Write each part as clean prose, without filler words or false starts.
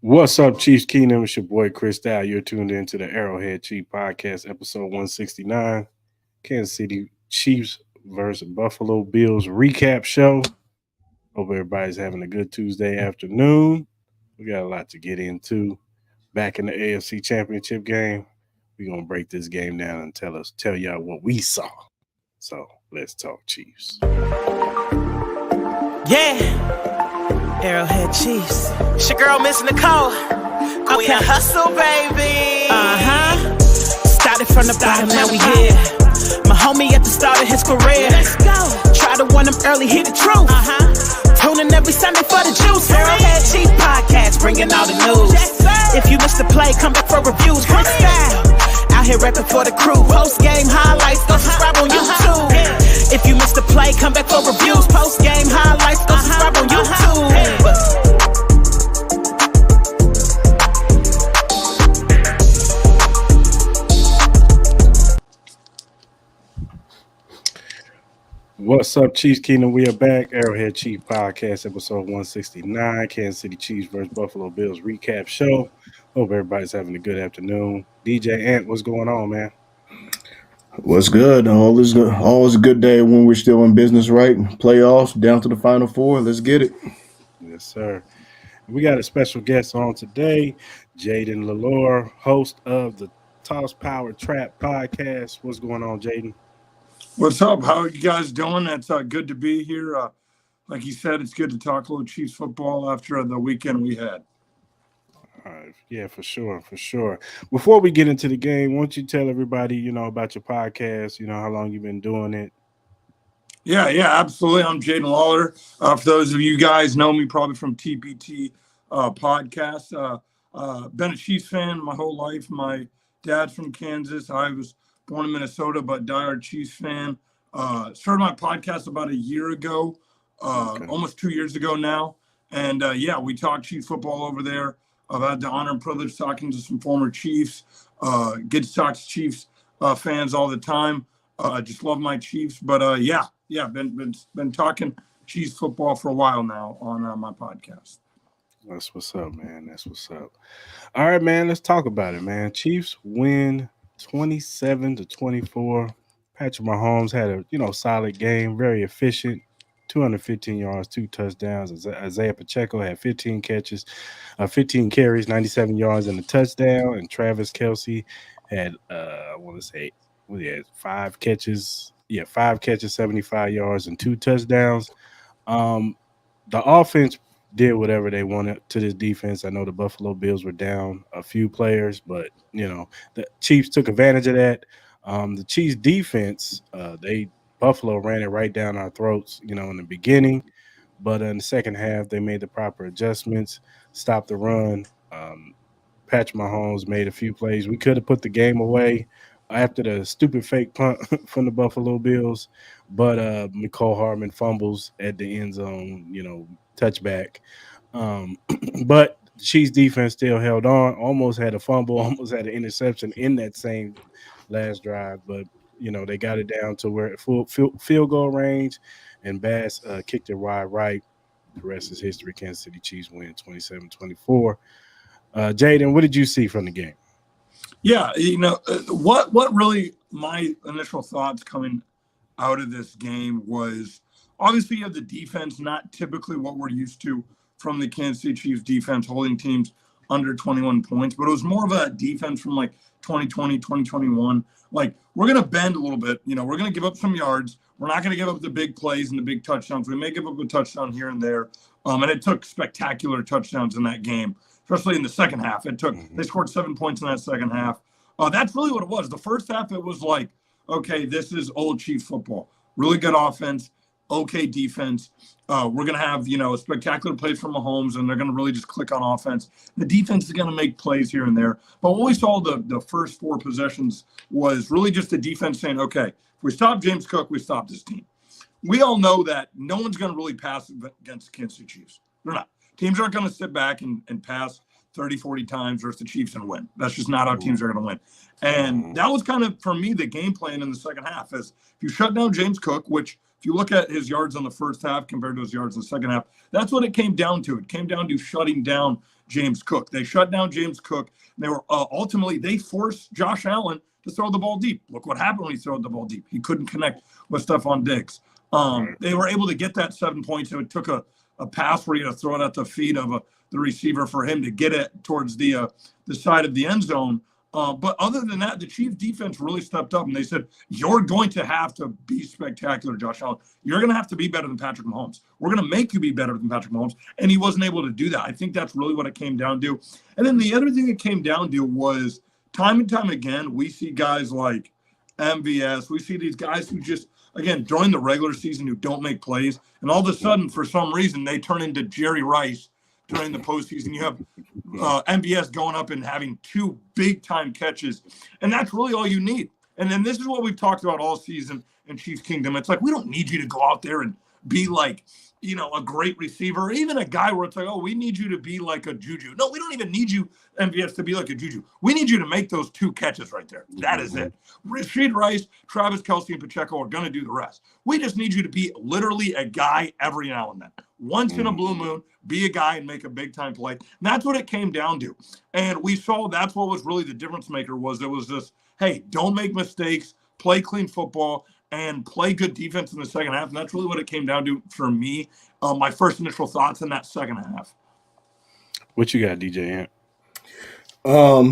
What's up, Chiefs Kingdom? It's your boy Chris Dow. You're tuned into the Arrowhead Chief Podcast, episode 169. Kansas City Chiefs versus Buffalo Bills recap show. Hope everybody's having a good Tuesday afternoon. We got a lot to get into. Back in the AFC Championship game, we're gonna break this game down and tell y'all what we saw. So let's talk Chiefs. Yeah, Arrowhead Chiefs. It's your girl, Miss Nicole. We in hustle, baby. Started from the bottom, now we here. My homie at the start of his career. Let's go. Try to win him early, hear the truth. Tuning every Sunday for the juice. Arrowhead Chief Podcast, bringing all the news. If you missed the play, come back for reviews. Quick style. Out here rapping for the crew. Post game highlights, go subscribe on YouTube. If you missed the play, come back for reviews. Post game highlights, go subscribe on YouTube. What's up, Chiefs Kingdom? We are back. Arrowhead Chief Podcast, episode 169. Kansas City Chiefs versus Buffalo Bills recap show. Hope everybody's having a good afternoon. DJ Ant, what's going on, man? What's good? All is good. Always a good day when we're still in business, right? Playoffs down to the Final Four. Let's get it. Yes, sir. We got a special guest on today, Jayden Lolar, host of the Toss Power Trap podcast. What's going on, Jayden? What's up? How are you guys doing? It's good to be here. Like you said, it's good to talk a little Chiefs football after the weekend we had. Yeah, for sure. Before we get into the game, why don't you tell everybody, about your podcast, how long you've been doing it? Yeah, absolutely. I'm Jayden Lolar. For those of you guys know me probably from TPT podcast. Been a Chiefs fan my whole life. My dad's from Kansas. I was born in Minnesota, but diehard Chiefs fan. Started my podcast about a year ago, almost 2 years ago now. And we talk Chiefs football over there. I've had the honor and privilege talking to some former Chiefs. Get to talk to Chiefs fans all the time. I just love my Chiefs. But been talking Chiefs football for a while now on my podcast. That's what's up, man. That's what's up. All right, man. Let's talk about it, man. Chiefs win 27-24. Patrick Mahomes had a solid game, very efficient, 215 yards, 2 touchdowns. Isaiah Pacheco had 15 carries, 97 yards and a touchdown. And Travis Kelce had he had 5 catches, 75 yards and 2 touchdowns. The offense did whatever they wanted to this defense. I know the Buffalo Bills were down a few players, but the Chiefs took advantage of that. The Chiefs defense, Buffalo ran it right down our throats, in the beginning, but in the second half they made the proper adjustments, stopped the run. Patrick Mahomes made a few plays. We could have put the game away after the stupid fake punt from the Buffalo Bills, but McCole Hardman fumbles at the end zone, touchback. But the Chiefs defense still held on, almost had a fumble, almost had an interception in that same last drive, but they got it down to where full field goal range, and Bass kicked it wide right. The rest is history. Kansas City Chiefs win 27-24. Jayden, what did you see from the game? Yeah, what really my initial thoughts coming out of this game was obviously you have the defense, not typically what we're used to from the Kansas City Chiefs defense, holding teams under 21 points, but it was more of a defense from like 2020, 2021. Like, we're going to bend a little bit. We're going to give up some yards. We're not going to give up the big plays and the big touchdowns. We may give up a touchdown here and there. And it took spectacular touchdowns in that game, especially in the second half. They scored 7 points in that second half. That's really what it was. The first half, it was like, okay, this is old Chiefs football. Really good offense, okay defense. We're going to have, spectacular plays from Mahomes, and they're going to really just click on offense. The defense is going to make plays here and there. But what we saw the first 4 possessions was really just the defense saying, okay, if we stop James Cook, we stop this team. We all know that no one's going to really pass against the Kansas City Chiefs. They're not. Teams aren't going to sit back and pass 30, 40 times versus the Chiefs and win. That's just not how teams are going to win. And that was kind of, for me, the game plan in the second half is if you shut down James Cook, which if you look at his yards on the first half compared to his yards in the second half, that's what it came down to. It came down to shutting down James Cook. They shut down James Cook. And they were ultimately they forced Josh Allen to throw the ball deep. Look what happened when he threw the ball deep. He couldn't connect with Stephon Diggs. Right. They were able to get that 7 points. It took a pass where you had to throw it at the feet of the receiver for him to get it towards the side of the end zone. But other than that, the Chiefs defense really stepped up and they said, you're going to have to be spectacular, Josh Allen. You're going to have to be better than Patrick Mahomes. We're going to make you be better than Patrick Mahomes. And he wasn't able to do that. I think that's really what it came down to. And then the other thing it came down to was time and time again, we see guys like MVS. We see these guys who just, again, during the regular season who don't make plays. And all of a sudden, for some reason, they turn into Jerry Rice during the postseason. You have MVS going up and having 2 big-time catches. And that's really all you need. And then this is what we've talked about all season in Chiefs Kingdom. It's like, we don't need you to go out there and be like, a great receiver, or even a guy where it's like, oh, we need you to be like a Juju. No, we don't even need you, MVS, to be like a Juju. We need you to make those 2 catches right there. That is it. Rashid Rice, Travis Kelce, and Pacheco are going to do the rest. We just need you to be literally a guy every now and then. Once in a blue moon, be a guy and make a big-time play. And that's what it came down to. And we saw that's what was really the difference maker was it was this, hey, don't make mistakes, play clean football, and play good defense in the second half. And that's really what it came down to for me. My first initial thoughts in that second half. What you got, DJ Ant?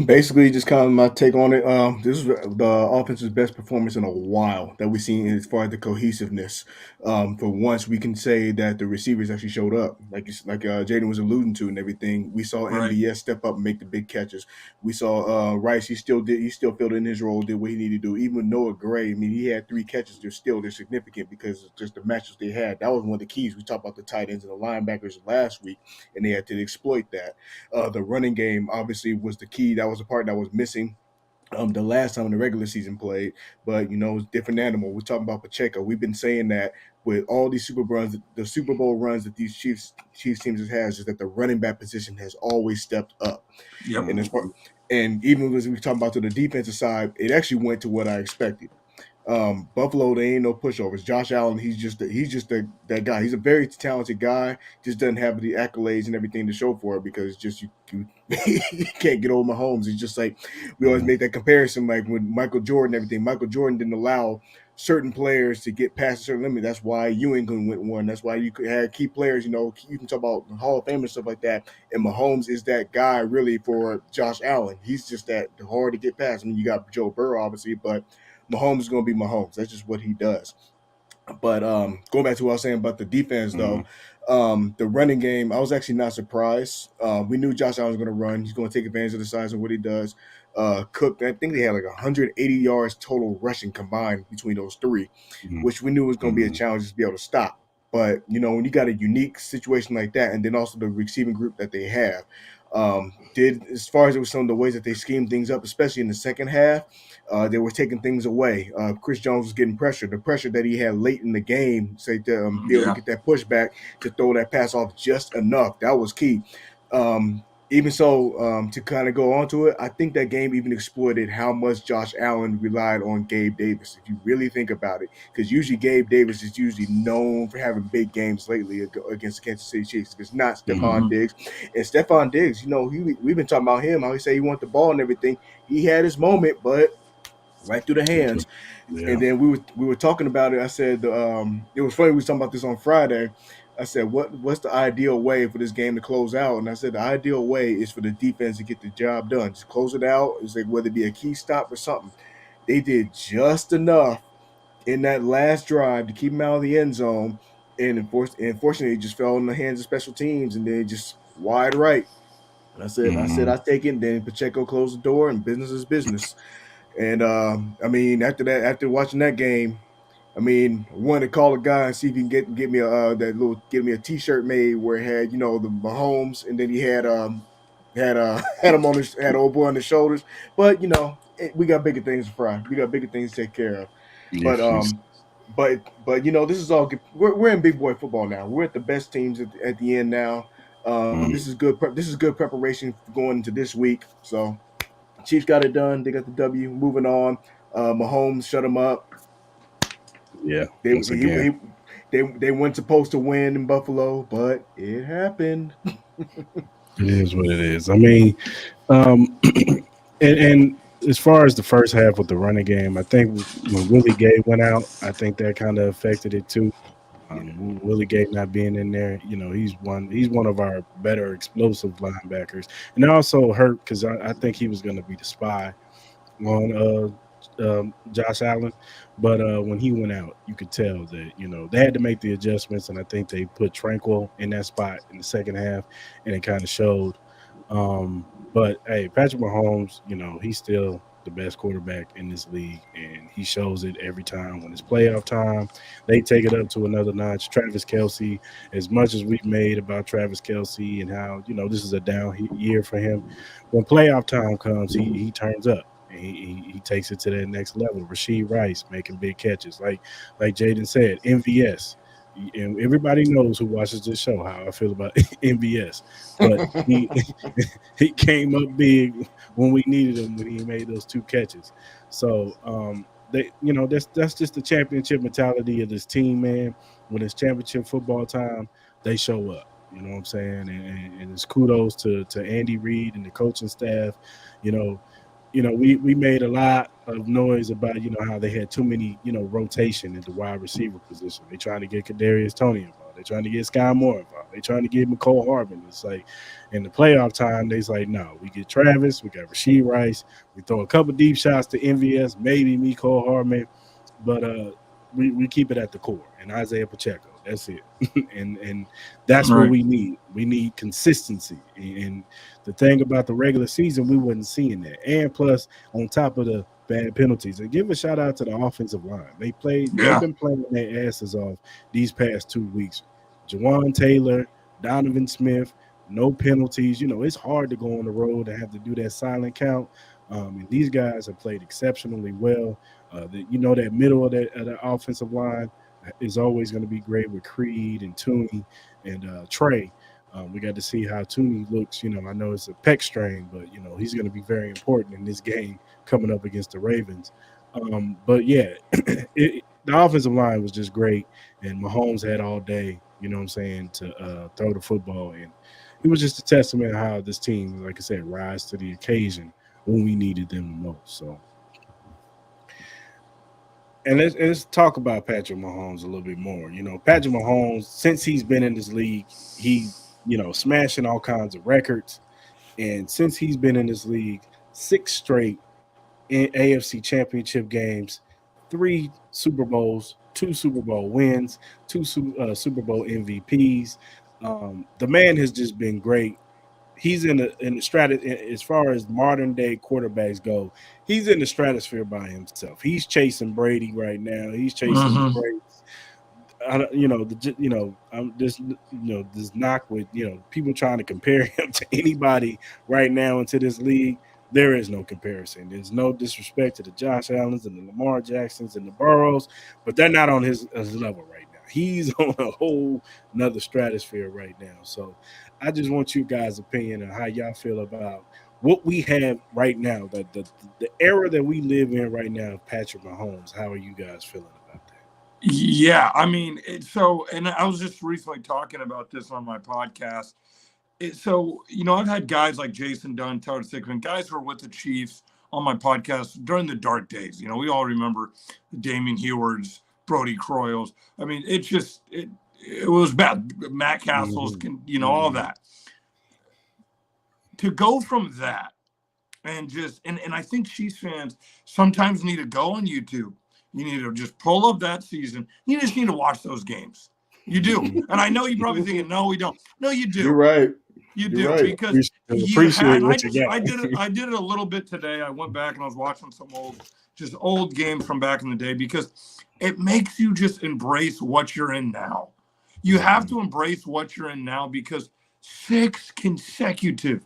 Basically, just kind of my take on it. This is the offense's best performance in a while that we've seen as far as the cohesiveness. For once, we can say that the receivers actually showed up, like Jayden was alluding to, and everything. We saw Right. MVS step up and make the big catches. We saw Rice. He still filled in his role, did what he needed to do. Even Noah Gray, I mean, he had 3 catches. They're significant because of just the matches they had. That was one of the keys. We talked about the tight ends and the linebackers last week, and they had to exploit that. The running game obviously was the key. That was the part that was missing the last time the regular season played. But it's a different animal. We're talking about Pacheco. We've been saying that with all these the Super Bowl runs that these Chiefs teams has, is that the running back position has always stepped up. Yep. And even as we talk about to the defensive side, it actually went to what I expected. Buffalo, they ain't no pushovers. Josh Allen, he's just that guy. He's a very talented guy. Just doesn't have the accolades and everything to show for it because just you can't get over Mahomes. It's just like we always make that comparison, like with Michael Jordan and everything. Michael Jordan didn't allow certain players to get past a certain limit. That's why you ain't gonna win one. That's why you could have key players. You can talk about the Hall of Fame and stuff like that. And Mahomes is that guy really for Josh Allen. He's just that hard to get past. I mean, you got Joe Burrow obviously, but Mahomes is going to be Mahomes. That's just what he does. But going back to what I was saying about the defense, though, the running game, I was actually not surprised. We knew Josh Allen was going to run. He's going to take advantage of the size of what he does. Cook, I think they had like 180 yards total rushing combined between those 3, which we knew was going to be a challenge to be able to stop. But, when you got a unique situation like that, and then also the receiving group that they have, did as far as it was some of the ways that they schemed things up, especially in the second half, they were taking things away. Chris Jones was getting pressure. The pressure that he had late in the game, say to be able to get that pushback to throw that pass off just enough. That was key. Even so, to kind of go on to it, I think that game even exploited how much Josh Allen relied on Gabe Davis, if you really think about it. Because usually Gabe Davis is usually known for having big games lately against the Kansas City Chiefs. If it's not Stephon Diggs. And Stephon Diggs, we've been talking about him, how he said he wanted the ball and everything. He had his moment, but right through the hands. Yeah. And then we were talking about it. I said, it was funny, we were talking about this on Friday. I said, what's the ideal way for this game to close out? And I said, the ideal way is for the defense to get the job done. Just close it out. It's like whether it be a key stop or something. They did just enough in that last drive to keep them out of the end zone. And unfortunately, it just fell in the hands of special teams, and then just wide right. And I said, I take it. And then Pacheco closed the door, and business is business. And after watching that game, I wanted to call a guy and see if he can get me a T-shirt made where it had the Mahomes, and then he had had old boy on the shoulders. But we got bigger things to fry. We got bigger things to take care of. Yes, but this is all good. We're in big boy football now. We're at the best teams at the end now. This is good. This is good preparation for going into this week. So Chiefs got it done. They got the W. Moving on. Mahomes shut them up. Yeah. They weren't supposed to win in Buffalo, but it happened. It is what it is. I mean, um, and as far as the first half with the running game, I think when Willie Gay went out, I think that kind of affected it too. Yeah. Willie Gay not being in there, he's one of our better explosive linebackers, and it also hurt because I think he was going to be the spy on Josh Allen. But when he went out, you could tell that they had to make the adjustments, and I think they put Tranquil in that spot in the second half, and it kind of showed. But hey, Patrick Mahomes, he's still the best quarterback in this league, and he shows it every time. When it's playoff time, they take it up to another notch. Travis Kelsey, as much as we've made about Travis Kelsey and how this is a down year for him, when playoff time comes, he turns up. And he takes it to that next level. Rasheed Rice making big catches, like Jayden said, MVS, and everybody knows who watches this show how I feel about MVS. But he he came up big when we needed him when he made those two catches. So that's just the championship mentality of this team, man. When it's championship football time, they show up. You know what I'm saying? And it's kudos to Andy Reid and the coaching staff. You know, we made a lot of noise about how they had too many rotation at the wide receiver position. They trying to get Kadarius Toney involved. They trying to get Sky Moore involved. They trying to get McCole Harbin. It's like in the playoff time, they's like, no, we get Travis, we got Rasheed Rice, we throw a couple deep shots to MVS, maybe McCole Harbin, but we keep it at the core and Isaiah Pacheco. That's it. and that's what we need. We need consistency. And the thing about the regular season, we wasn't seeing that. And plus, on top of the bad penalties, and give a shout out to the offensive line. They've been playing their asses off these past 2 weeks. Jawan Taylor, Donovan Smith, no penalties. It's hard to go on the road and have to do that silent count. And these guys have played exceptionally well. That middle of the offensive line is always going to be great with Creed and Tooney and Trey. We got to see how Tooney looks. I know it's a pec strain, but he's going to be very important in this game coming up against the Ravens. But yeah, the offensive line was just great, and Mahomes had all day. You know what I'm saying, to throw the football, and it was just a testament of how this team, like I said, rise to the occasion when we needed them the most. So. And let's talk about Patrick Mahomes a little bit more. Patrick Mahomes, since he's been in this league, smashing all kinds of records. And since he's been in this league, 6 straight AFC championship games, 3 Super Bowls, 2 Super Bowl wins, 2 Super Bowl MVPs. The man has just been great. He's in the stratosphere as far as modern day quarterbacks go. He's in the stratosphere by himself. He's chasing Brady right now. He's chasing the greats. I'm just this knock with people trying to compare him to anybody right now into this league. There is no comparison. There's no disrespect to the Josh Allens and the Lamar Jacksons and the Burrows, but they're not on his level right now. He's on a whole another stratosphere right now. So I just want you guys' opinion on how y'all feel about what we have right now, the era that we live in right now of Patrick Mahomes. How are you guys feeling about that? Yeah, I mean, and I was just recently talking about this on my podcast. I've had guys like Jason Dunn, Tyler Thickman, guys who were with the Chiefs on my podcast during the dark days. We all remember the Damian Hewards, Brody Croyles. I mean, it was bad. Matt Castles, all that. To go from that and I think Chiefs fans sometimes need to go on YouTube. You need to just pull up that season. You just need to watch those games. You do. And I know you're probably thinking, no, we don't. No, you do. You're right. You do, right. because I did it a little bit today. I went back and I was watching some old games from back in the day, because it makes you just embrace what you're in now. You have to embrace what you're in now, because 6 consecutive,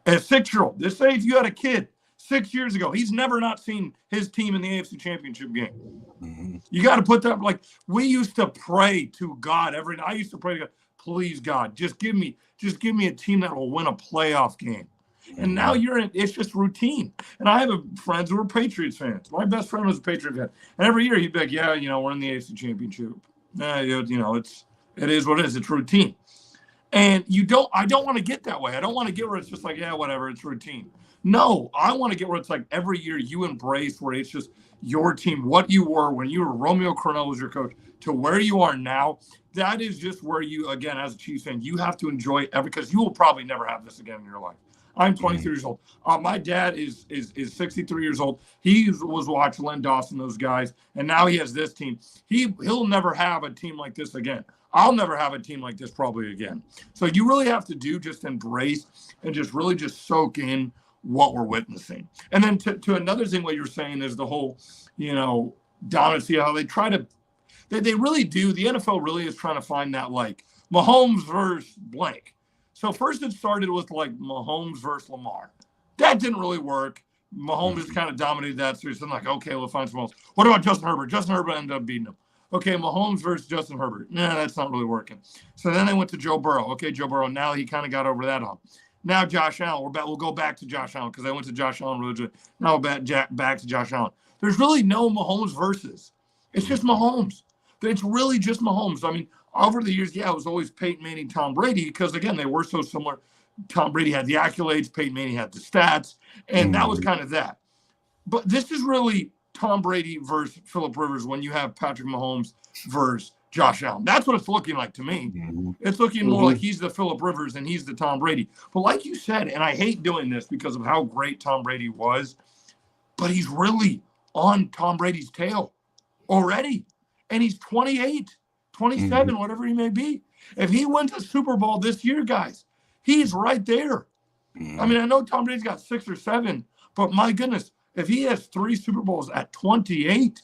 at a 6-year-old, this age, you had a kid 6 years ago. He's never not seen his team in the AFC Championship game. Mm-hmm. You got to put that, like, we used to pray to God every night. I used to pray to God, please, God, just give me a team that will win a playoff game. Mm-hmm. And now it's just routine. And I have friends who are Patriots fans. My best friend was a Patriot fan. And every year he'd be like, yeah, we're in the AFC Championship. it is what it is. It's routine. And I don't want to get that way. I don't want to get where it's just like, yeah, whatever, it's routine. No, I want to get where it's like every year you embrace where it's just your team, what you were when you were Romeo Crennel was your coach, to where you are now. That is just where you, again, as a Chiefs fan, you have to enjoy it because you will probably never have this again in your life. I'm 23 years old. My dad is 63 years old. He was watching Len Dawson, those guys, and now he has this team. He'll never have a team like this again. I'll never have a team like this probably again. So you really have to just embrace and just really just soak in what we're witnessing. And then to another thing, what you're saying is the whole, dominancy, how they try to, they really do. The NFL really is trying to find that like Mahomes versus blank. So first it started with like Mahomes versus Lamar. That didn't really work. Mahomes just kind of dominated that series. I'm like, okay, we'll find someone else. What about Justin Herbert? Justin Herbert ended up beating him. Okay, Mahomes versus Justin Herbert. Nah, that's not really working. So then they went to Joe Burrow. Okay, Joe Burrow. Now he kind of got over that hump. Now Josh Allen. We'll go back to Josh Allen because I went to Josh Allen originally. Now back to Josh Allen. There's really no Mahomes versus. It's just Mahomes. It's really just Mahomes. I mean, over the years, it was always Peyton Manning, Tom Brady because, again, they were so similar. Tom Brady had the accolades. Peyton Manning had the stats. And that was kind of that. But this is really Tom Brady versus Phillip Rivers when you have Patrick Mahomes versus Josh Allen. That's what it's looking like to me. It's looking more like he's the Phillip Rivers and he's the Tom Brady. But like you said, and I hate doing this because of how great Tom Brady was, but he's really on Tom Brady's tail already. And he's 28, 27, whatever he may be. If he wins a Super Bowl this year, guys, he's right there. I mean, I know Tom Brady's got 6 or 7, but my goodness, if he has 3 Super Bowls at 28,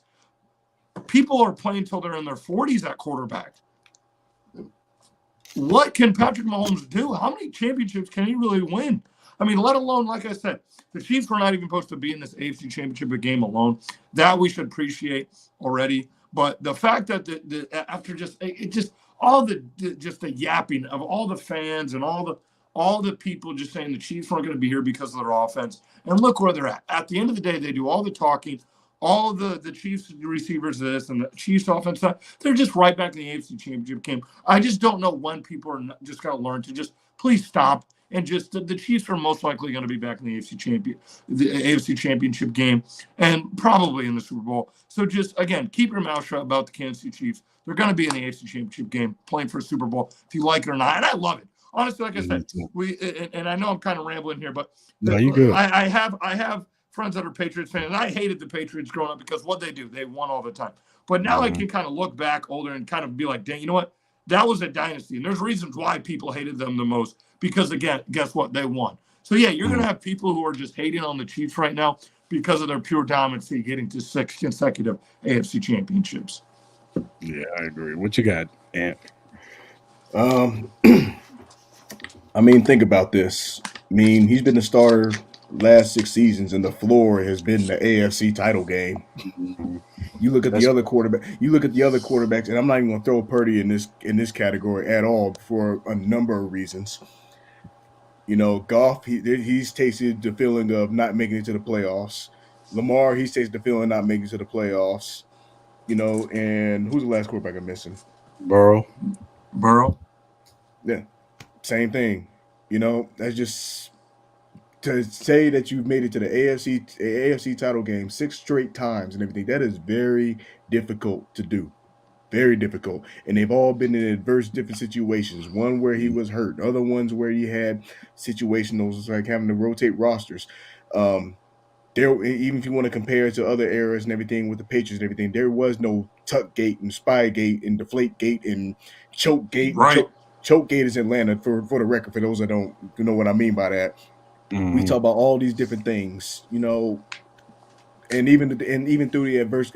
people are playing till they're in their 40s at quarterback. What can Patrick Mahomes do? How many championships can he really win? I mean, let alone, like I said, the Chiefs were not even supposed to be in this AFC Championship game alone. That we should appreciate already. But the fact that after just all the yapping of all the fans and all the people just saying the Chiefs weren't going to be here because of their offense, and look where they're at. At the end of the day, they do all the talking, all the Chiefs receivers this and the Chiefs offense that, they're just right back in the AFC Championship game. I just don't know when people are just going to learn to just please stop. And just the Chiefs are most likely going to be back in the AFC Championship game, and probably in the Super Bowl. So just again, keep your mouth shut about the Kansas City Chiefs. They're going to be in the AFC Championship game, playing for a Super Bowl, if you like it or not. And I love it, honestly. Like I said, and I know I'm kind of rambling here, but you good. I have friends that are Patriots fans, and I hated the Patriots growing up because what they won all the time. But now I can kind of look back older and kind of be like, dang, you know what? That was a dynasty, and there's reasons why people hated them the most. Because, again, guess what? They won. So, yeah, you're going to have people who are just hating on the Chiefs right now because of their pure dominancy getting to 6 consecutive AFC championships. Yeah, I agree. What you got, Ant? I mean, think about this. I mean, he's been the starter last 6 seasons, and the floor has been the AFC title game. You look at the other quarterback. You look at the other quarterbacks, and I'm not even going to throw Purdy in this category at all for a number of reasons. Goff, he's tasted the feeling of not making it to the playoffs. Lamar, he's tasted the feeling of not making it to the playoffs. And who's the last quarterback I'm missing? Burrow. Yeah, same thing. That's just to say that you've made it to the AFC title game 6 straight times and everything. That is very difficult to do. Very difficult. And they've all been in adverse different situations. One where he was hurt. Other ones where you had situationals like having to rotate rosters. There, even if you want to compare it to other eras and everything with the Patriots and everything, there was no Tuckgate and Spygate and Deflategate and Chokegate. Right. Chokegate is Atlanta for the record, for those that don't know what I mean by that. We talk about all these different things, and even through the adverse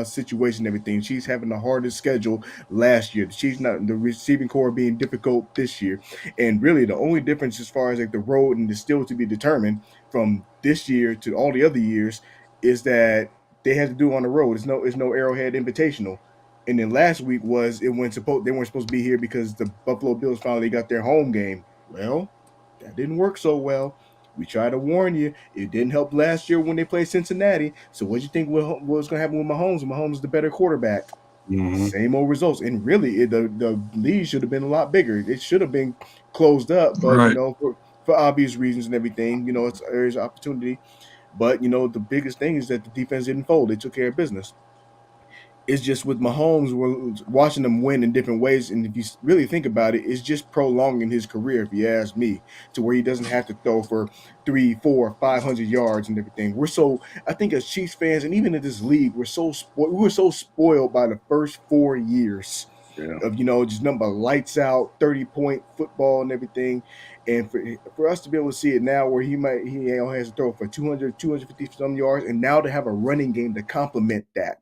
situation and everything, she's having the hardest schedule last year. She's not the receiving core being difficult this year, and really the only difference as far as like the road and the still to be determined from this year to all the other years is that they had to do on the road. It's no Arrowhead Invitational, and then last week they weren't supposed to be here because the Buffalo Bills finally got their home game. Well, that didn't work so well. We tried to warn you. It didn't help last year when they played Cincinnati. So what do you think was going to happen with Mahomes? Mahomes is the better quarterback. Mhm. Same old results. And really, the lead should have been a lot bigger. It should have been closed up, but Right. for obvious reasons and everything, there's opportunity. But the biggest thing is that the defense didn't fold; they took care of business. It's just with Mahomes, we're watching him win in different ways, and if you really think about it, it's just prolonging his career. If you ask me, to where he doesn't have to throw for 3, 4, 500 yards and everything. I think as Chiefs fans, and even in this league, we were so spoiled by the first 4 years Yeah. of just number lights out 30-point football and everything, and for us to be able to see it now where he has to throw for 250 some yards, and now to have a running game to complement that,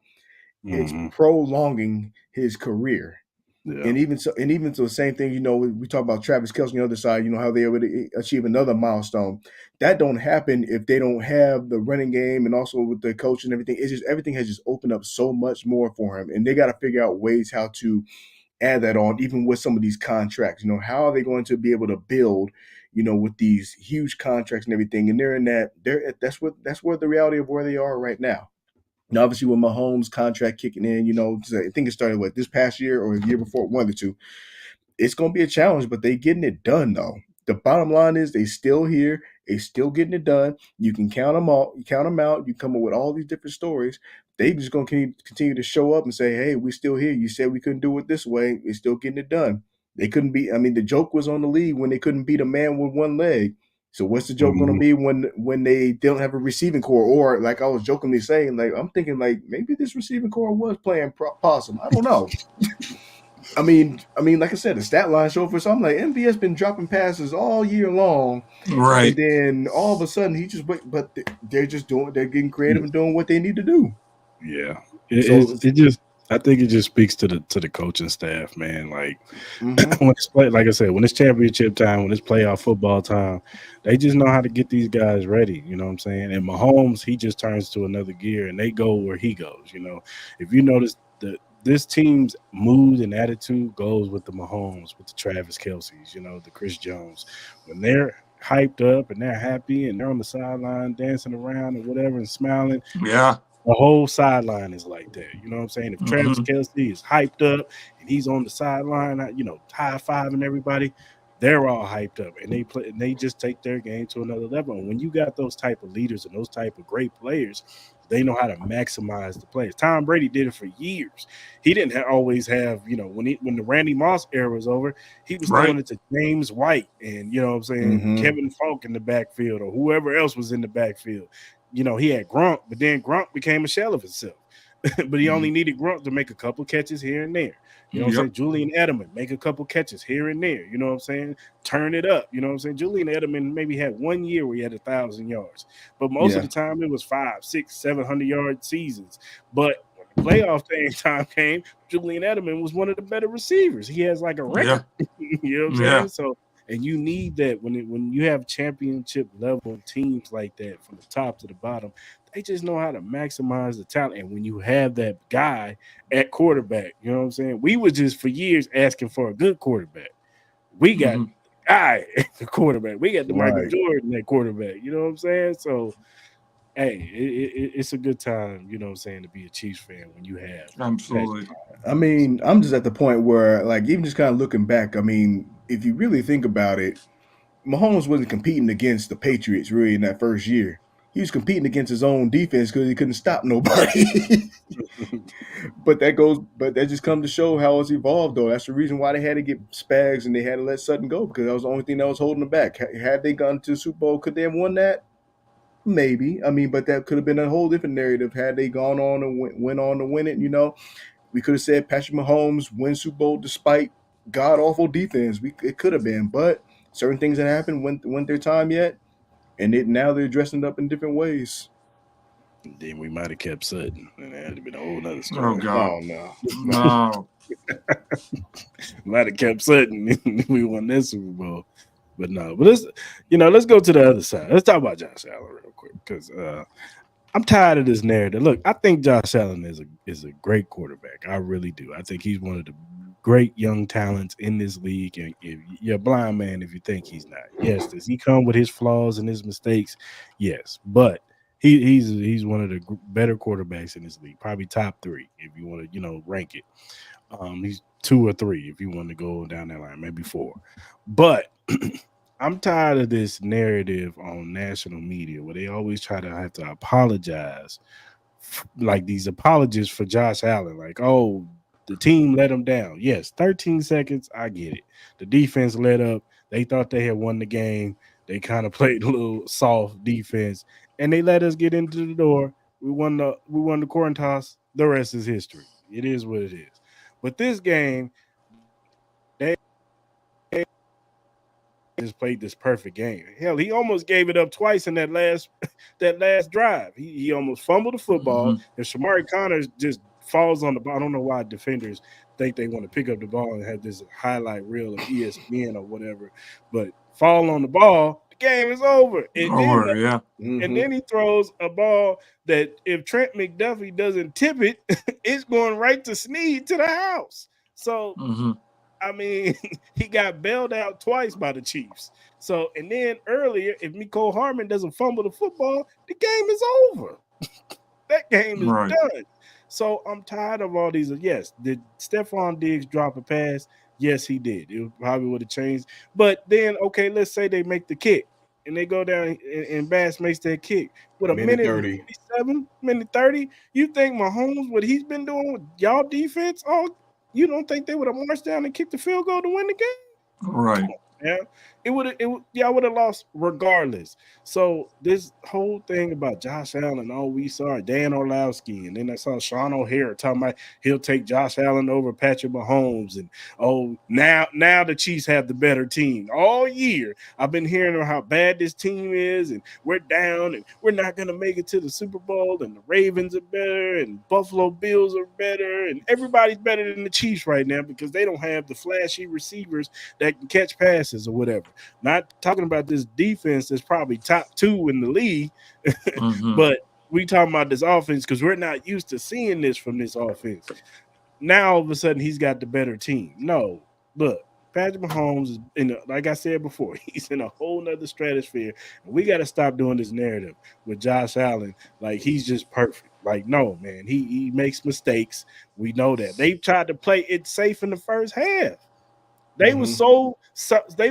it's Mhm. prolonging his career. Yeah. And even so, the same thing. We talk about Travis Kelce on the other side. How they able to achieve another milestone. That don't happen if they don't have the running game, and also with the coach and everything. It's just everything has just opened up so much more for him, and they got to figure out ways how to add that on, even with some of these contracts. How are they going to be able to build? With these huge contracts and everything, and they're in that. That's where the reality of where they are right now. And obviously, with Mahomes' contract kicking in, I think it started this past year or the year before, one of the two. It's going to be a challenge, but they getting it done though. The bottom line is they still here, they still getting it done. You can count them all, you count them out. You come up with all these different stories. They just going to continue to show up and say, "Hey, we still here. You said we couldn't do it this way. We're still getting it done." They couldn't beat. I mean, the joke was on the league when they couldn't beat a man with one leg. So what's the joke going to Mhm. be when they don't have a receiving core? Or like I was jokingly saying, like I'm thinking like maybe this receiving core was playing possum. I don't know. Like I said, the stat line show for something like MVS been dropping passes all year long, and Right. then all of a sudden he just wait. But they're getting creative and doing what they need to do. Yeah. So, It just I think it just speaks to the coaching staff, man. Like mm-hmm, when it's like I said, when it's championship time, when it's playoff football time, they just know how to get these guys ready. You know what I'm saying? And Mahomes, he just turns to another gear, and they go where he goes. If you notice this team's mood and attitude goes with the Mahomes, with the Travis Kelce's, the Chris Jones. When they're hyped up and they're happy and they're on the sideline dancing around and whatever and smiling, Yeah. the whole sideline is like that. You know what I'm saying? If Travis Hmm. Kelce is hyped up and he's on the sideline, high fiving everybody, they're all hyped up and they play and they just take their game to another level. And when you got those type of leaders and those type of great players, they know how to maximize the plays. Tom Brady did it for years. He didn't always have, when the Randy Moss era was over, he was throwing Right. it to James White and you know what I'm saying, mm-hmm, Kevin Falk in the backfield or whoever else was in the backfield. He had Gronk, but then Gronk became a shell of himself. But he only needed Gronk to make a couple catches here and there. You know what I'm Yep. saying? Julian Edelman make a couple catches here and there. You know what I'm saying? Turn it up. You know what I'm saying? Julian Edelman maybe had 1 year where he had 1,000 yards, but most of yeah, the time it was 5, 6, 700 yard seasons. But when the playoff time came, Julian Edelman was one of the better receivers. He has like a Yeah. record. You know what I'm Yeah. saying? So and you need that when you have championship level teams like that from the top to the bottom, they just know how to maximize the talent. And when you have that guy at quarterback, you know what I'm saying? We were just for years asking for a good quarterback. We got Hmm. guy at the quarterback. We got the Michael right. Jordan at quarterback. You know what I'm saying? So hey, it's a good time, you know what I'm saying, to be a Chiefs fan when you have Patrick Absolutely. Mahomes. I'm just at the point where, like, even just kind of looking back. If you really think about it, Mahomes wasn't competing against the Patriots really in that first year. He was competing against his own defense because he couldn't stop nobody. But that just comes to show how it's evolved, though. That's the reason why they had to get Spags and they had to let Sutton go, because that was the only thing that was holding them back. Had they gone to the Super Bowl, could they have won that? Maybe. But that could have been a whole different narrative had they gone on and went on to win it. We could have said Patrick Mahomes win Super Bowl despite god awful defense. It could have been, but certain things that happened went their time yet, and now they're dressing up in different ways. Then we might have kept Sutton, and that had been a whole other Oh story. God. Oh no, no. No. Might have kept Sutton. We won that Super Bowl. But no, but let's go to the other side. Let's talk about Josh Allen real quick because I'm tired of this narrative. Look, I think Josh Allen is a great quarterback. I really do. I think he's one of the great young talents in this league. And if you're a blind man if you think he's not. Yes, does he come with his flaws and his mistakes? Yes, but He's one of the better quarterbacks in this league, probably top three if you want to rank it. He's two or three if you want to go down that line, maybe four. But I'm tired of this narrative on national media where they always try to have to apologize, like these apologists for Josh Allen. Like, oh, the team let him down. Yes, 13 seconds. I get it. The defense let up. They thought they had won the game. They kind of played a little soft defense, and they let us get into the door. We won the coin toss. The rest is history. It is what it is. But this game, just played this perfect game. Hell, he almost gave it up twice in that last that last drive. He almost fumbled the football, Mhm. and Shamari Connors just falls on the ball. I don't know why defenders think they want to pick up the ball and have this highlight reel of ESPN or whatever, but fall on the ball, the game is over. Over, yeah. And Mm-hmm. then he throws a ball that if Trent McDuffie doesn't tip it, it's going right to Snead to the house. So Hmm. I mean, he got bailed out twice by the Chiefs. So, and then earlier, if Mecole Hardman doesn't fumble the football, the game is over. That game is Right. done. So I'm tired of all these. Yes, did Stephon Diggs drop a pass? Yes, he did. It probably would have changed. But then, okay, let's say they make the kick and they go down and Bass makes that kick with a Minute minute and 30. 47, minute 30. You think Mahomes, what he's been doing with y'all defense, you don't think they would have marched down and kicked the field goal to win the game? Right. Yeah, y'all would have lost regardless. So this whole thing about Josh Allen, all we saw Dan Orlovsky, and then I saw Sean O'Hara talking about he'll take Josh Allen over Patrick Mahomes, and now the Chiefs have the better team. All year I've been hearing how bad this team is, and we're down, and we're not gonna make it to the Super Bowl, and the Ravens are better, and Buffalo Bills are better, and everybody's better than the Chiefs right now because they don't have the flashy receivers that can catch passes or whatever. Not talking about this defense that's probably top two in the league, Hmm. but we talking about this offense because we're not used to seeing this from this offense. Now all of a sudden he's got the better team. No, look, Patrick Mahomes is like I said before, he's in a whole nother stratosphere. And we got to stop doing this narrative with Josh Allen. Like he's just perfect. Like, no, man, he makes mistakes. We know that. They tried to play it safe in the first half. They Mm-hmm.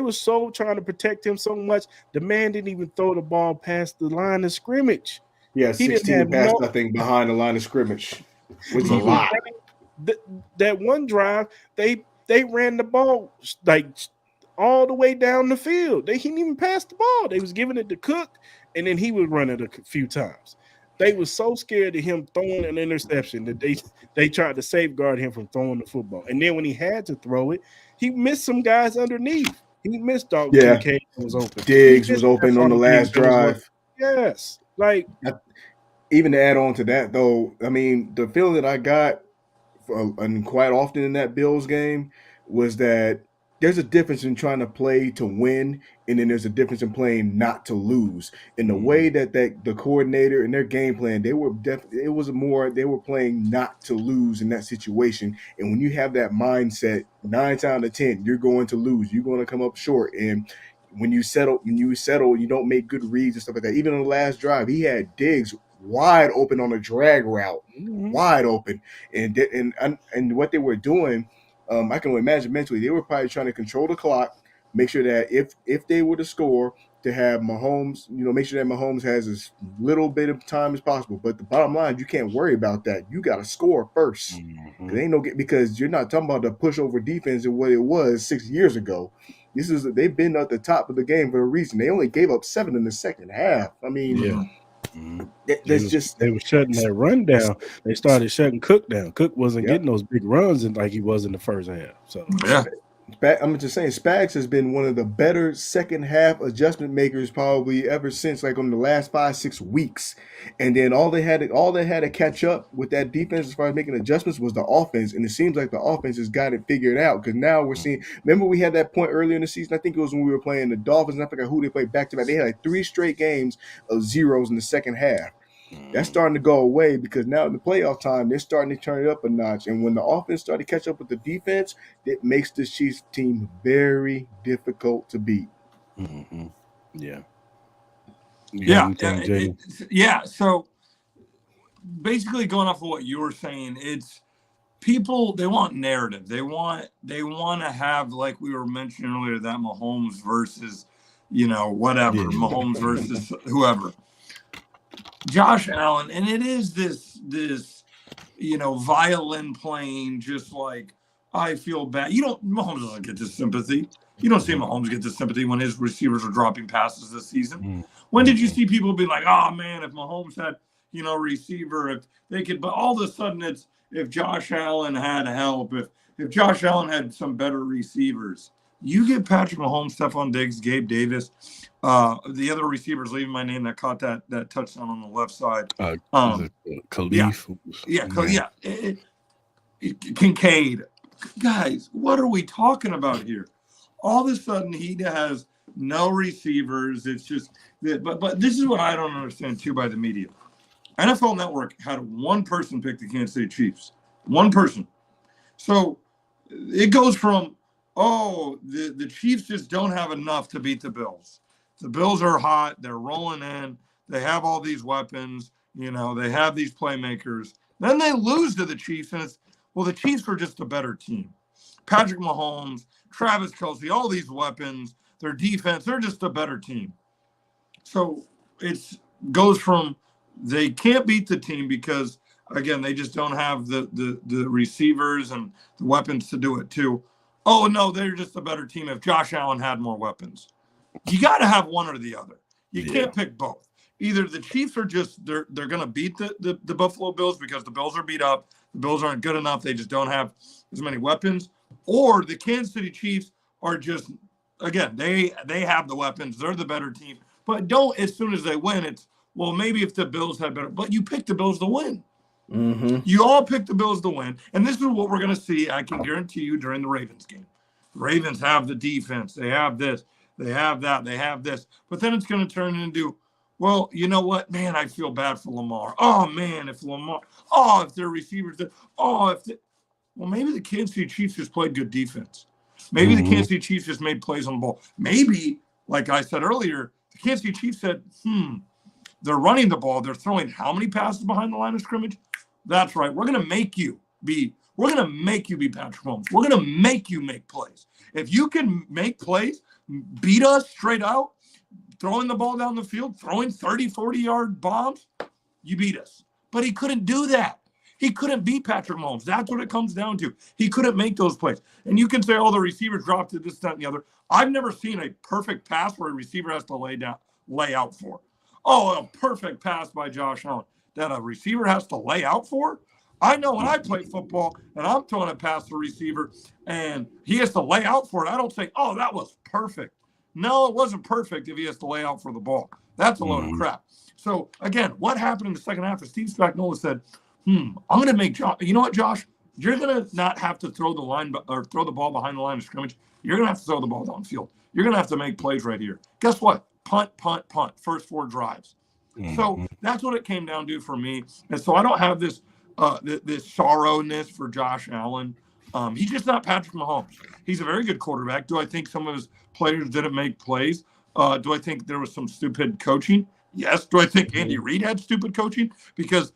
was so trying to protect him so much. The man didn't even throw the ball past the line of scrimmage. He had He didn't 16 have pass no. nothing behind the line of scrimmage, which is a He was Hmm. lot. running that one drive. They ran the ball like all the way down the field. He didn't even pass the ball. They was giving it to Cook, and then he was running a few times. They was so scared of him throwing an interception that they tried to safeguard him from throwing the football. And then when he had to throw it, he missed some guys underneath. He missed Dalton Yeah, Kincaid that was open. He Diggs was missed open on the Stephon Diggs last that was open. drive. Yes, like Even to add on to that, though, I mean, the feeling that I got, and quite often in that Bills game, was that there's a difference in trying to play to win, and then there's a difference in playing not to lose. In the mhm, way that the coordinator and their game plan, it was more they were playing not to lose in that situation. And when you have that mindset, 9 times out of 10, you're going to lose. You're going to come up short, and when you settle, you don't make good reads and stuff like that. Even on the last drive, he had Diggs wide open on a drag route, mhm, wide open, and what they were doing, I can only imagine mentally they were probably trying to control the clock, make sure that if they were to score, to have Mahomes, make sure that Mahomes has as little bit of time as possible. But the bottom line, you can't worry about that. You got to score first. mhm. Because ain't no because you're not talking about the pushover defense and what it was 6 years ago. They've been at the top of the game for a reason. They only gave up 7 in the second half. I mean, Yeah. Hmm. Mhm. They that's was just they was shutting that run down. They started shutting Cook down. Cook wasn't yep. getting those big runs like he was in the first half. So Yeah. I'm just saying, Spags has been one of the better second half adjustment makers probably ever since, like on the last 5-6 weeks. And then all they had to catch up with that defense as far as making adjustments was the offense, and it seems like the offense has got it figured out because now we're seeing. Remember, we had that point earlier in the season. I think it was when we were playing the Dolphins, and I forgot who they played back to back. They had like 3 straight games of zeros in the second half. That's mhm, starting to go away because now in the playoff time, they're starting to turn it up a notch. And when the offense started to catch up with the defense, it makes the Chiefs team very difficult to beat. mhm. Yeah. Yeah. So basically, going off of what you were saying, it's people, they want narrative. They want to have, like we were mentioning earlier, that Mahomes versus, whatever, Mahomes versus whoever. Josh Allen, and it is this violin playing, just like, I feel bad. Mahomes doesn't get this sympathy. You don't see Mahomes get this sympathy when his receivers are dropping passes this season. When did you see people be like, oh man, if Mahomes had, receiver, if they could, but all of a sudden it's, if Josh Allen had help, if Josh Allen had some better receivers, you get Patrick Mahomes, Stephon Diggs, Gabe Davis, the other receivers, leaving my name, that caught that touchdown on the left side. Khalif. Kincaid. Guys, what are we talking about here? All of a sudden, he has no receivers. It's just that, but this is what I don't understand too by the media. NFL Network had one person pick the Kansas City Chiefs. One person. So it goes from, the Chiefs just don't have enough to beat the Bills. The Bills are hot. They're rolling in. They have all these weapons. They have these playmakers. Then they lose to the Chiefs, and it's, the Chiefs are just a better team. Patrick Mahomes, Travis Kelce, all these weapons, their defense, they're just a better team. So it goes from, they can't beat the team because, again, they just don't have the receivers and the weapons to do it too. Oh, no, they're just a better team if Josh Allen had more weapons. You got to have one or the other. You can't pick both. Either the Chiefs are just, they're going to beat the Buffalo Bills because the Bills are beat up. The Bills aren't good enough. They just don't have as many weapons. Or the Kansas City Chiefs are just, again, they have the weapons. They're the better team. But don't, as soon as they win, it's, maybe if the Bills had better. But you pick the Bills to win. Mm-hmm. You all pick the Bills to win. And this is what we're going to see, I can guarantee you, during the Ravens game. The Ravens have the defense. They have this. They have that. They have this. But then it's going to turn into, well, you know what? Man, I feel bad for Lamar. Oh, man, if their receivers did. Maybe the Kansas City Chiefs just played good defense. Maybe the Kansas City Chiefs just made plays on the ball. Maybe, like I said earlier, the Kansas City Chiefs said, they're running the ball. They're throwing how many passes behind the line of scrimmage? That's right. We're going to make you be Patrick Mahomes. We're going to make you make plays. If you can make plays, beat us straight out, throwing the ball down the field, throwing 30, 40-yard bombs, you beat us. But he couldn't do that. He couldn't beat Patrick Mahomes. That's what it comes down to. He couldn't make those plays. And you can say, the receivers dropped to this, that, and the other. I've never seen a perfect pass where a receiver has to lay out for. A perfect pass by Josh Allen that a receiver has to lay out for? I know when I play football and I'm throwing a pass to a receiver and he has to lay out for it, I don't say, that was perfect. No, it wasn't perfect if he has to lay out for the ball. That's a load of crap. So, again, what happened in the second half is Steve Spagnuolo said, I'm going to make Josh. You know what, Josh? You're going to not have to throw the ball behind the line of scrimmage. You're going to have to throw the ball downfield. You're going to have to make plays right here. Guess what? Punt, punt, punt. First 4 drives. So that's what it came down to for me. And so I don't have this sorrowness for Josh Allen. He's just not Patrick Mahomes. He's a very good quarterback. Do I think some of his players didn't make plays? Do I think there was some stupid coaching? Yes. Do I think Andy Reid had stupid coaching? Because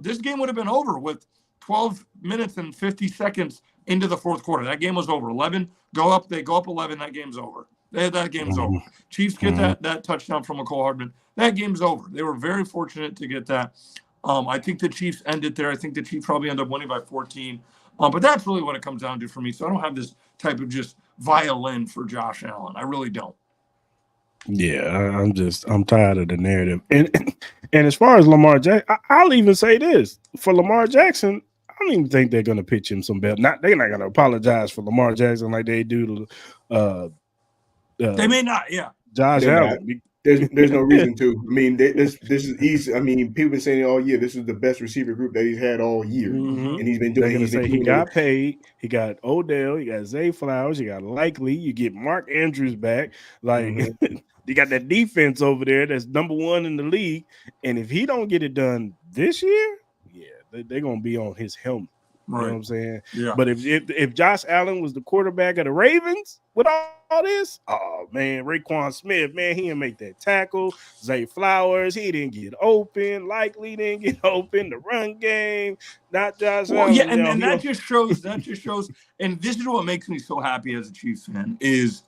this game would have been over with 12 minutes and 50 seconds into the fourth quarter. That game was over. 11 go up. They go up 11. That game's over. That game's over. Chiefs get that touchdown from McCole Hardman. That game's over. They were very fortunate to get that. I think the Chiefs ended there. I think the Chiefs probably end up winning by 14. But that's really what it comes down to for me. So I don't have this type of just violin for Josh Allen. I really don't. Yeah, I'm tired of the narrative. And as far as Lamar Jackson, I'll even say this. For Lamar Jackson, I don't even think they're going to pitch him some belt. They're not going to apologize for Lamar Jackson like they do to they may not, yeah. Josh Allen. There's no reason to. I mean, this is easy. I mean, people been saying all year this is the best receiver group that he's had all year, and he's been doing. He got paid. He got Odell. He got Zay Flowers. You got Likely. You get Mark Andrews back. Like you got that defense over there that's number 1 in the league. And if he don't get it done this year, they're gonna be on his helmet. You know what I'm saying? Yeah. But if Josh Allen was the quarterback of the Ravens with all this, oh man, Raekwon Smith, man, he didn't make that tackle. Zay Flowers, he didn't get open. Likely didn't get open. The run game, not Josh Well, yeah, Allen. and that just shows, and this is what makes me so happy as a Chiefs fan is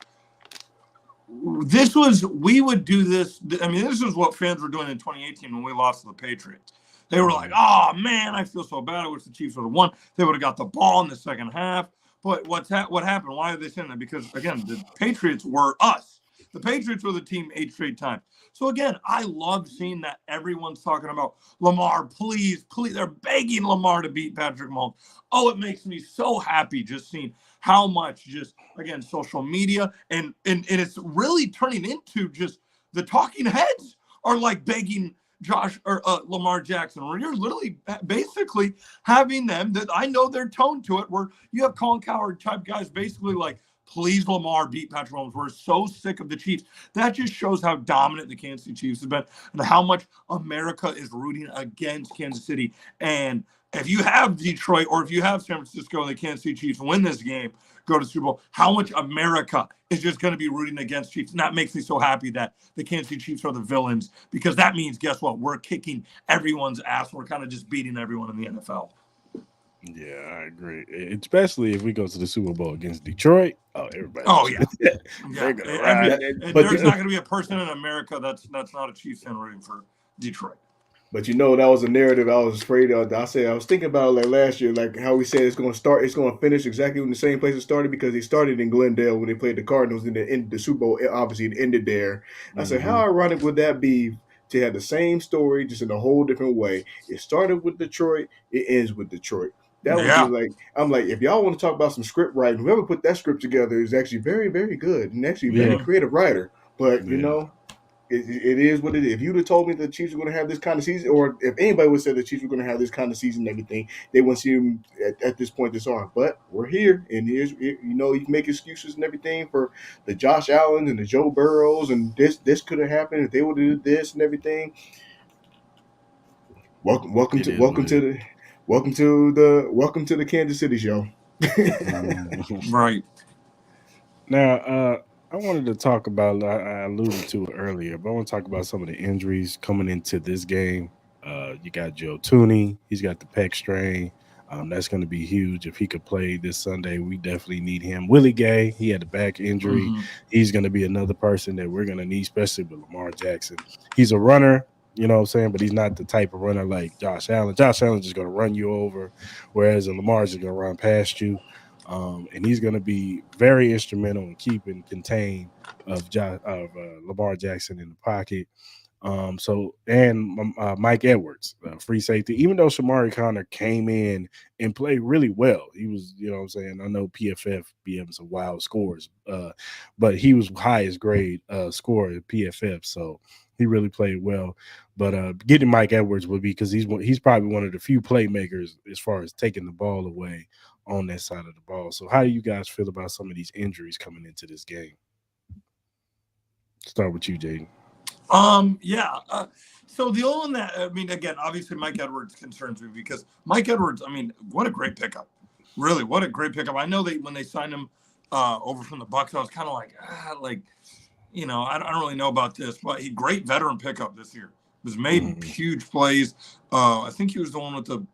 we would do this. I mean, this is what fans were doing in 2018 when we lost to the Patriots. They were like, oh, man, I feel so bad. I wish the Chiefs would have won. They would have got the ball in the second half. But what happened? Why are they saying that? Because, again, the Patriots were us. The Patriots were the team 8 straight times. So, again, I love seeing that everyone's talking about Lamar, please. They're begging Lamar to beat Patrick Mahomes. Oh, it makes me so happy just seeing how much just, again, social media. And it's really turning into just the talking heads are like begging Josh or Lamar Jackson, where you're literally basically having them that I know their tone to it, where you have Colin Cowherd type guys basically like, please, Lamar, beat Patrick Mahomes. We're so sick of the Chiefs. That just shows how dominant the Kansas City Chiefs have been and how much America is rooting against Kansas City. And if you have Detroit or if you have San Francisco and the Kansas City Chiefs win this game, go to the Super Bowl, how much America is just going to be rooting against Chiefs. And that makes me so happy that the Kansas City Chiefs are the villains, because that means, guess what? We're kicking everyone's ass. We're kind of just beating everyone in the NFL. Yeah, I agree. Especially if we go to the Super Bowl against Detroit. Oh, everybody. Oh, yeah. They're going to ride. There's not going to be a person in America that's not a Chiefs fan rooting for Detroit. But that was a narrative I was afraid of. I was thinking about like last year, like how we said it's going to finish exactly in the same place it started, because they started in Glendale when they played the Cardinals, and the Super Bowl obviously it ended there. I said, how ironic would that be to have the same story just in a whole different way? It started with Detroit, it ends with Detroit. That would be like, I'm like, if y'all want to talk about some script writing, whoever put that script together is actually very, very good and actually a very creative writer. But it is what it is. If you'd have told me the Chiefs were going to have this kind of season, or if anybody would have said the Chiefs were going to have this kind of season and everything, they wouldn't see them at this point this on. But we're here, and you can make excuses and everything for the Josh Allen and the Joe Burrows, and this could have happened if they would have did this and everything. Welcome to the Kansas City show. Right. Now, I wanted to talk about, I alluded to it earlier, but I want to talk about some of the injuries coming into this game. You got Joe Tooney. He's got the pec strain. That's going to be huge. If he could play this Sunday, we definitely need him. Willie Gay, he had a back injury. He's going to be another person that we're going to need, especially with Lamar Jackson. He's a runner, you know what I'm saying, but he's not the type of runner like Josh Allen. Josh Allen's just going to run you over, whereas Lamar's just going to run past you. And he's going to be very instrumental in keeping contain of Lamar Jackson in the pocket. Mike Edwards, free safety, even though Shamari Connor came in and played really well. He was, you know what I'm saying, I know PFF be having some wild scores, but he was highest grade scorer at PFF, so he really played well. But getting Mike Edwards would be, because he's probably one of the few playmakers as far as taking the ball away on that side of the ball. So how do you guys feel about some of these injuries coming into this game? Start with you, Jayden. So the only one that, I mean, again, obviously Mike Edwards concerns me, because Mike Edwards, I mean, what a great pickup. Really, what a great pickup. I know when they signed him over from the Bucs, I was kind of like, I don't really know about this, but great veteran pickup this year. Was made huge plays. I think he was the one with the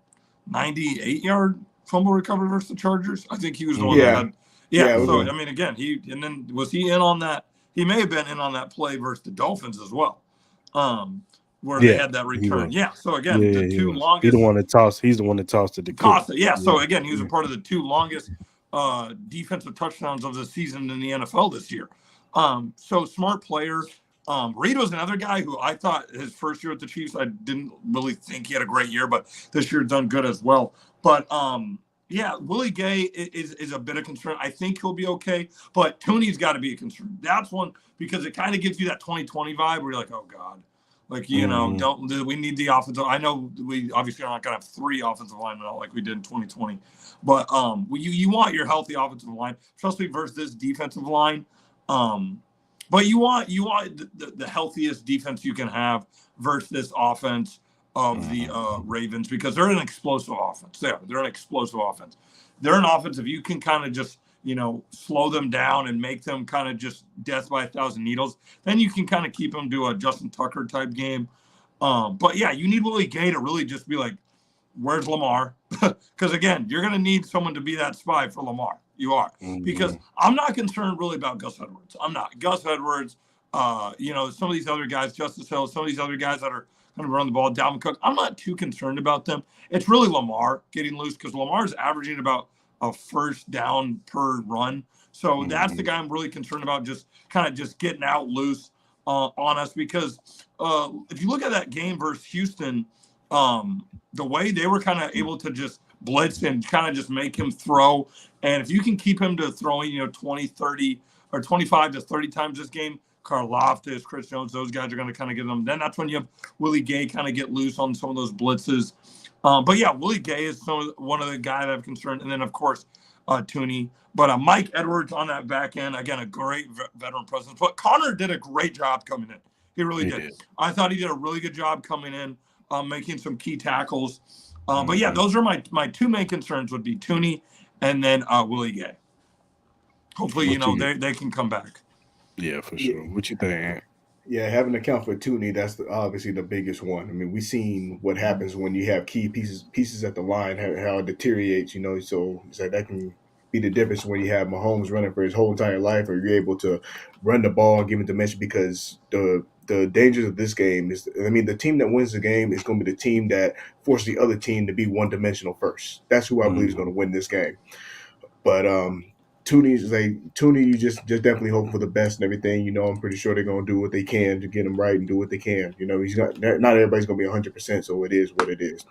98-yard fumble recovery versus the Chargers. I think he was the one that had. So, I mean, again, was he in on that? He may have been in on that play versus the Dolphins as well, where they had that return. So, again, the two longest. He's the one that tossed it to Costa. So, again, he was a part of the two longest defensive touchdowns of the season in the NFL this year. So, smart player. Reed was another guy who I thought his first year with the Chiefs, I didn't really think he had a great year, but this year done good as well. But, Willie Gay is a bit of concern. I think he'll be okay, but Tooney's got to be a concern. That's one, because it kind of gives you that 2020 vibe where you're like, oh, God. Like, we need the offensive. I know we obviously are not going to have 3 offensive linemen out like we did in 2020, but you want your healthy offensive line, especially versus this defensive line. But you want the healthiest defense you can have versus this offense. of the Ravens because they're an explosive offense. They're an explosive offense. They're an offense. If you can kind of just slow them down and make them kind of just death by a thousand needles, then you can kind of keep them to a Justin Tucker type game. But yeah, you need Willie Gay to really just be like, where's Lamar? Because again, you're going to need someone to be that spy for Lamar. You are. Because I'm not concerned really about Gus Edwards. I'm not. Gus Edwards, some of these other guys, Justice Hill, some of these other guys that are going to run the ball, Dalvin Cook, I'm not too concerned about them. It's really Lamar getting loose because Lamar's averaging about a first down per run. So that's the guy I'm really concerned about, just kind of just getting out loose on us. Because if you look at that game versus Houston, the way they were kind of able to just blitz and kind of just make him throw. And if you can keep him to throwing, 20, 30, or 25 to 30 times this game, Karlaftis, Chris Jones, those guys are going to kind of get them. Then that's when you have Willie Gay kind of get loose on some of those blitzes. But yeah, Willie Gay is one of the guys I'm concerned. And then, of course, Tooney. But Mike Edwards on that back end, again, a great veteran presence. But Connor did a great job coming in. He really did. I thought he did a really good job coming in, making some key tackles. But yeah, those are my two main concerns would be Tooney and then Willie Gay. Hopefully, they can come back. Yeah, for sure. What you think, Ant? Yeah, having to account for Tooney, that's obviously the biggest one. I mean, we've seen what happens when you have key pieces at the line, how it deteriorates, so it's like that can be the difference when you have Mahomes running for his whole entire life, or you're able to run the ball and give it dimension. Because the dangers of this game is, the team that wins the game is going to be the team that forces the other team to be one-dimensional first. That's who I believe is going to win this game. But Tooney, you just definitely hoping for the best and everything. I'm pretty sure they're going to do what they can to get him right and do what they can. He's not everybody's going to be 100%, so it is what it is.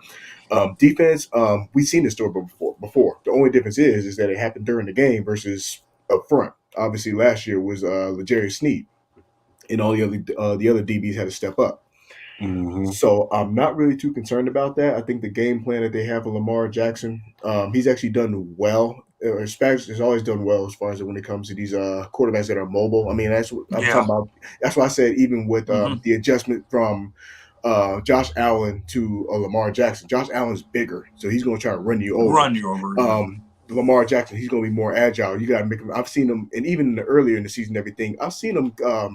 Defense, we've seen this story before. The only difference is that it happened during the game versus up front. Obviously, last year was L'Jarius Sneed, and all the other DBs had to step up. So I'm not really too concerned about that. I think the game plan that they have for Lamar Jackson, he's actually done well. Spags has always done well as far as when it comes to these quarterbacks that are mobile. I mean, that's what I'm talking about. That's why I said even with the adjustment from Josh Allen to Lamar Jackson. Josh Allen's bigger, so he's going to try to run you over. Lamar Jackson, he's going to be more agile. You got to make him. I've seen him, and even earlier in the season, everything. I've seen him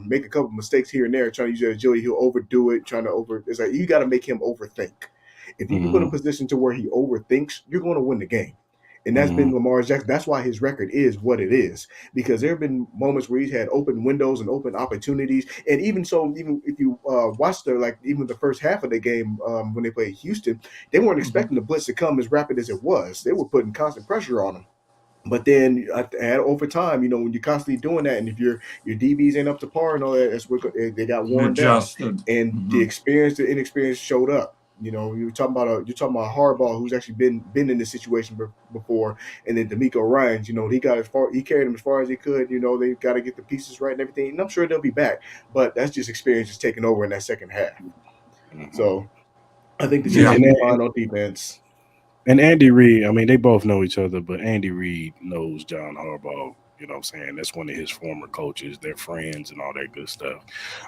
make a couple mistakes here and there, trying to use that agility. He'll overdo it, trying to over. It's like you got to make him overthink. If you can put in a position to where he overthinks, you're going to win the game. And that's been Lamar Jackson. That's why his record is what it is. Because there have been moments where he's had open windows and open opportunities. And even if you watch even the first half of the game when they played Houston, they weren't expecting the blitz to come as rapid as it was. They were putting constant pressure on him. But then over time, when you're constantly doing that, and if your DBs ain't up to par and all that, that's what they got worn down. And the inexperience showed up. You're talking about Harbaugh, who's actually been in this situation before, and then DeMeco Ryans. He carried him as far as he could. They got to get the pieces right and everything. And I'm sure they'll be back, but that's just experience just taking over in that second half. So I think the Chiefs will be fine on defense. And Andy Reid, they both know each other, but Andy Reid knows John Harbaugh. You know what I'm saying? That's one of his former coaches. They're friends and all that good stuff.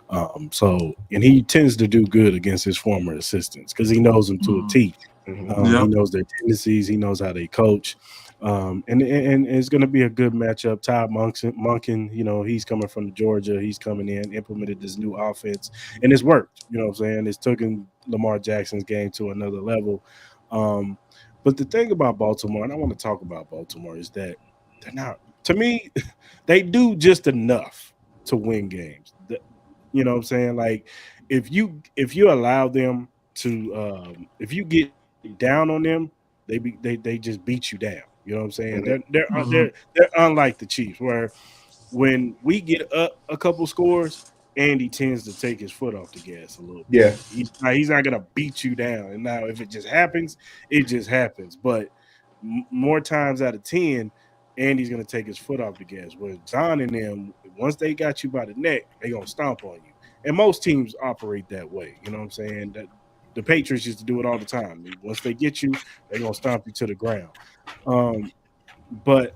And he tends to do good against his former assistants because he knows them to a T. He knows their tendencies. He knows how they coach. And it's going to be a good matchup. Todd Monken, he's coming from Georgia. He's coming in, implemented this new offense, and it's worked. You know what I'm saying? It's taken Lamar Jackson's game to another level. But the thing about Baltimore, and I want to talk about Baltimore, is that they're not. To me, they do just enough to win games. You know what I'm saying? Like if you allow them to, if you get down on them, they just beat you down. You know what I'm saying? They're unlike the Chiefs, where when we get up a couple scores, Andy tends to take his foot off the gas a little bit. Yeah, he's not gonna beat you down. And now if it just happens, it just happens. But more times out of 10. Andy's going to take his foot off the gas. Where John and them, once they got you by the neck, they're going to stomp on you. And most teams operate that way. You know what I'm saying? That the Patriots used to do it all the time. Once they get you, they're going to stomp you to the ground. But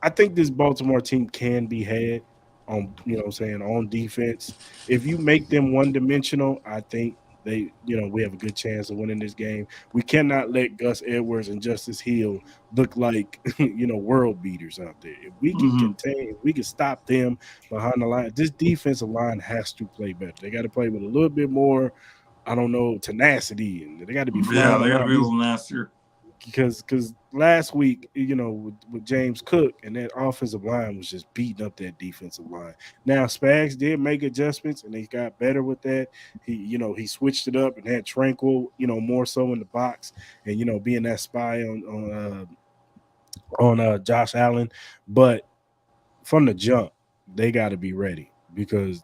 I think this Baltimore team can be had on, on defense. If you make them one-dimensional, I think we have a good chance of winning this game. We cannot let Gus Edwards and Justice Hill look like world beaters out there. If we can Hmm. contain, if we can stop them behind the line. This defensive line has to play better. They got to play with a little bit more, I don't know, tenacity, and they got to be Yeah, flying they got to around be a these little nastier. because last week, with James Cook and that offensive line was just beating up that defensive line. Now Spags did make adjustments and they got better with that. He switched it up and had Tranquil, more so in the box and being that spy on Josh Allen, but from the jump, they got to be ready because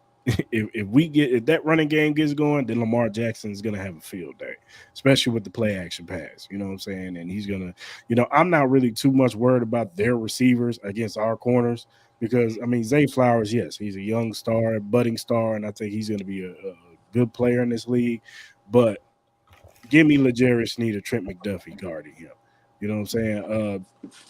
if that running game gets going, then Lamar Jackson is gonna have a field day, especially with the play action pass. You know what I'm saying? And he's gonna, I'm not really too much worried about their receivers against our corners because I mean Zay Flowers, yes, he's a young star, budding star, and I think he's gonna be a good player in this league. But give me L'Jarius Sneed or Trent McDuffie guarding him. You know what I'm saying?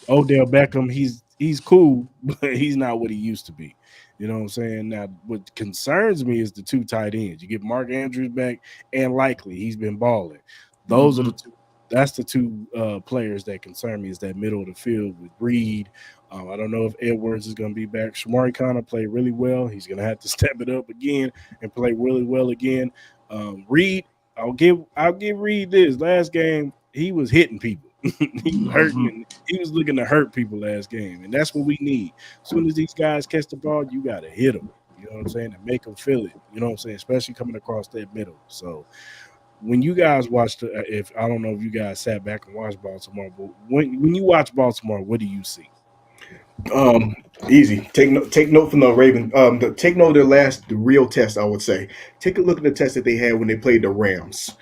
Odell Beckham, he's cool, but he's not what he used to be. You know what I'm saying? Now, what concerns me is the two tight ends. You get Mark Andrews back, and likely he's been balling. Those are Hmm. the two. That's the two players that concern me. Is that middle of the field with Reed. I don't know if Edwards is going to be back. Shamari Connor played really well. He's going to have to step it up again and play really well again. Reed, I'll give Reed this. Last game, he was hitting people. He was hurting Hmm. and he was looking to hurt people last game, and that's what we need. As soon as these guys catch the ball, you got to hit them. You know what I'm saying? And make them feel it. You know what I'm saying? Especially coming across that middle. So when you guys watched, if I don't know if you guys sat back and watched Baltimore, but when you watch Baltimore, what do you see? Um, Easy. Take note from the Raven. Take note of the real test. I would say. Take a look at the test that they had when they played the Rams.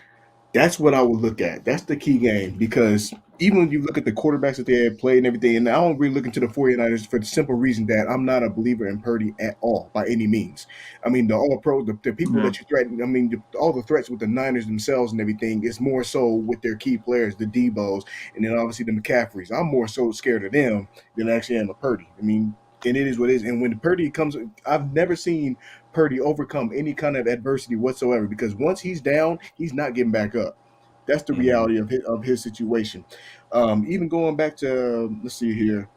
That's what I would look at. That's the key game because even when you look at the quarterbacks that they had played and everything, and I don't really look into the 49ers for the simple reason that I'm not a believer in Purdy at all by any means. I mean, the all pro, the people Yeah. that you threaten, I mean, all the threats with the Niners themselves and everything is more so with their key players, the Debos, and then obviously the McCaffreys. I'm more so scared of them than I actually am of Purdy. I mean, and it is what it is. And when Purdy comes, I've never seen Purdy overcome any kind of adversity whatsoever because once he's down, he's not getting back up. That's the Mm-hmm. reality of his situation. Even going back to let's see here,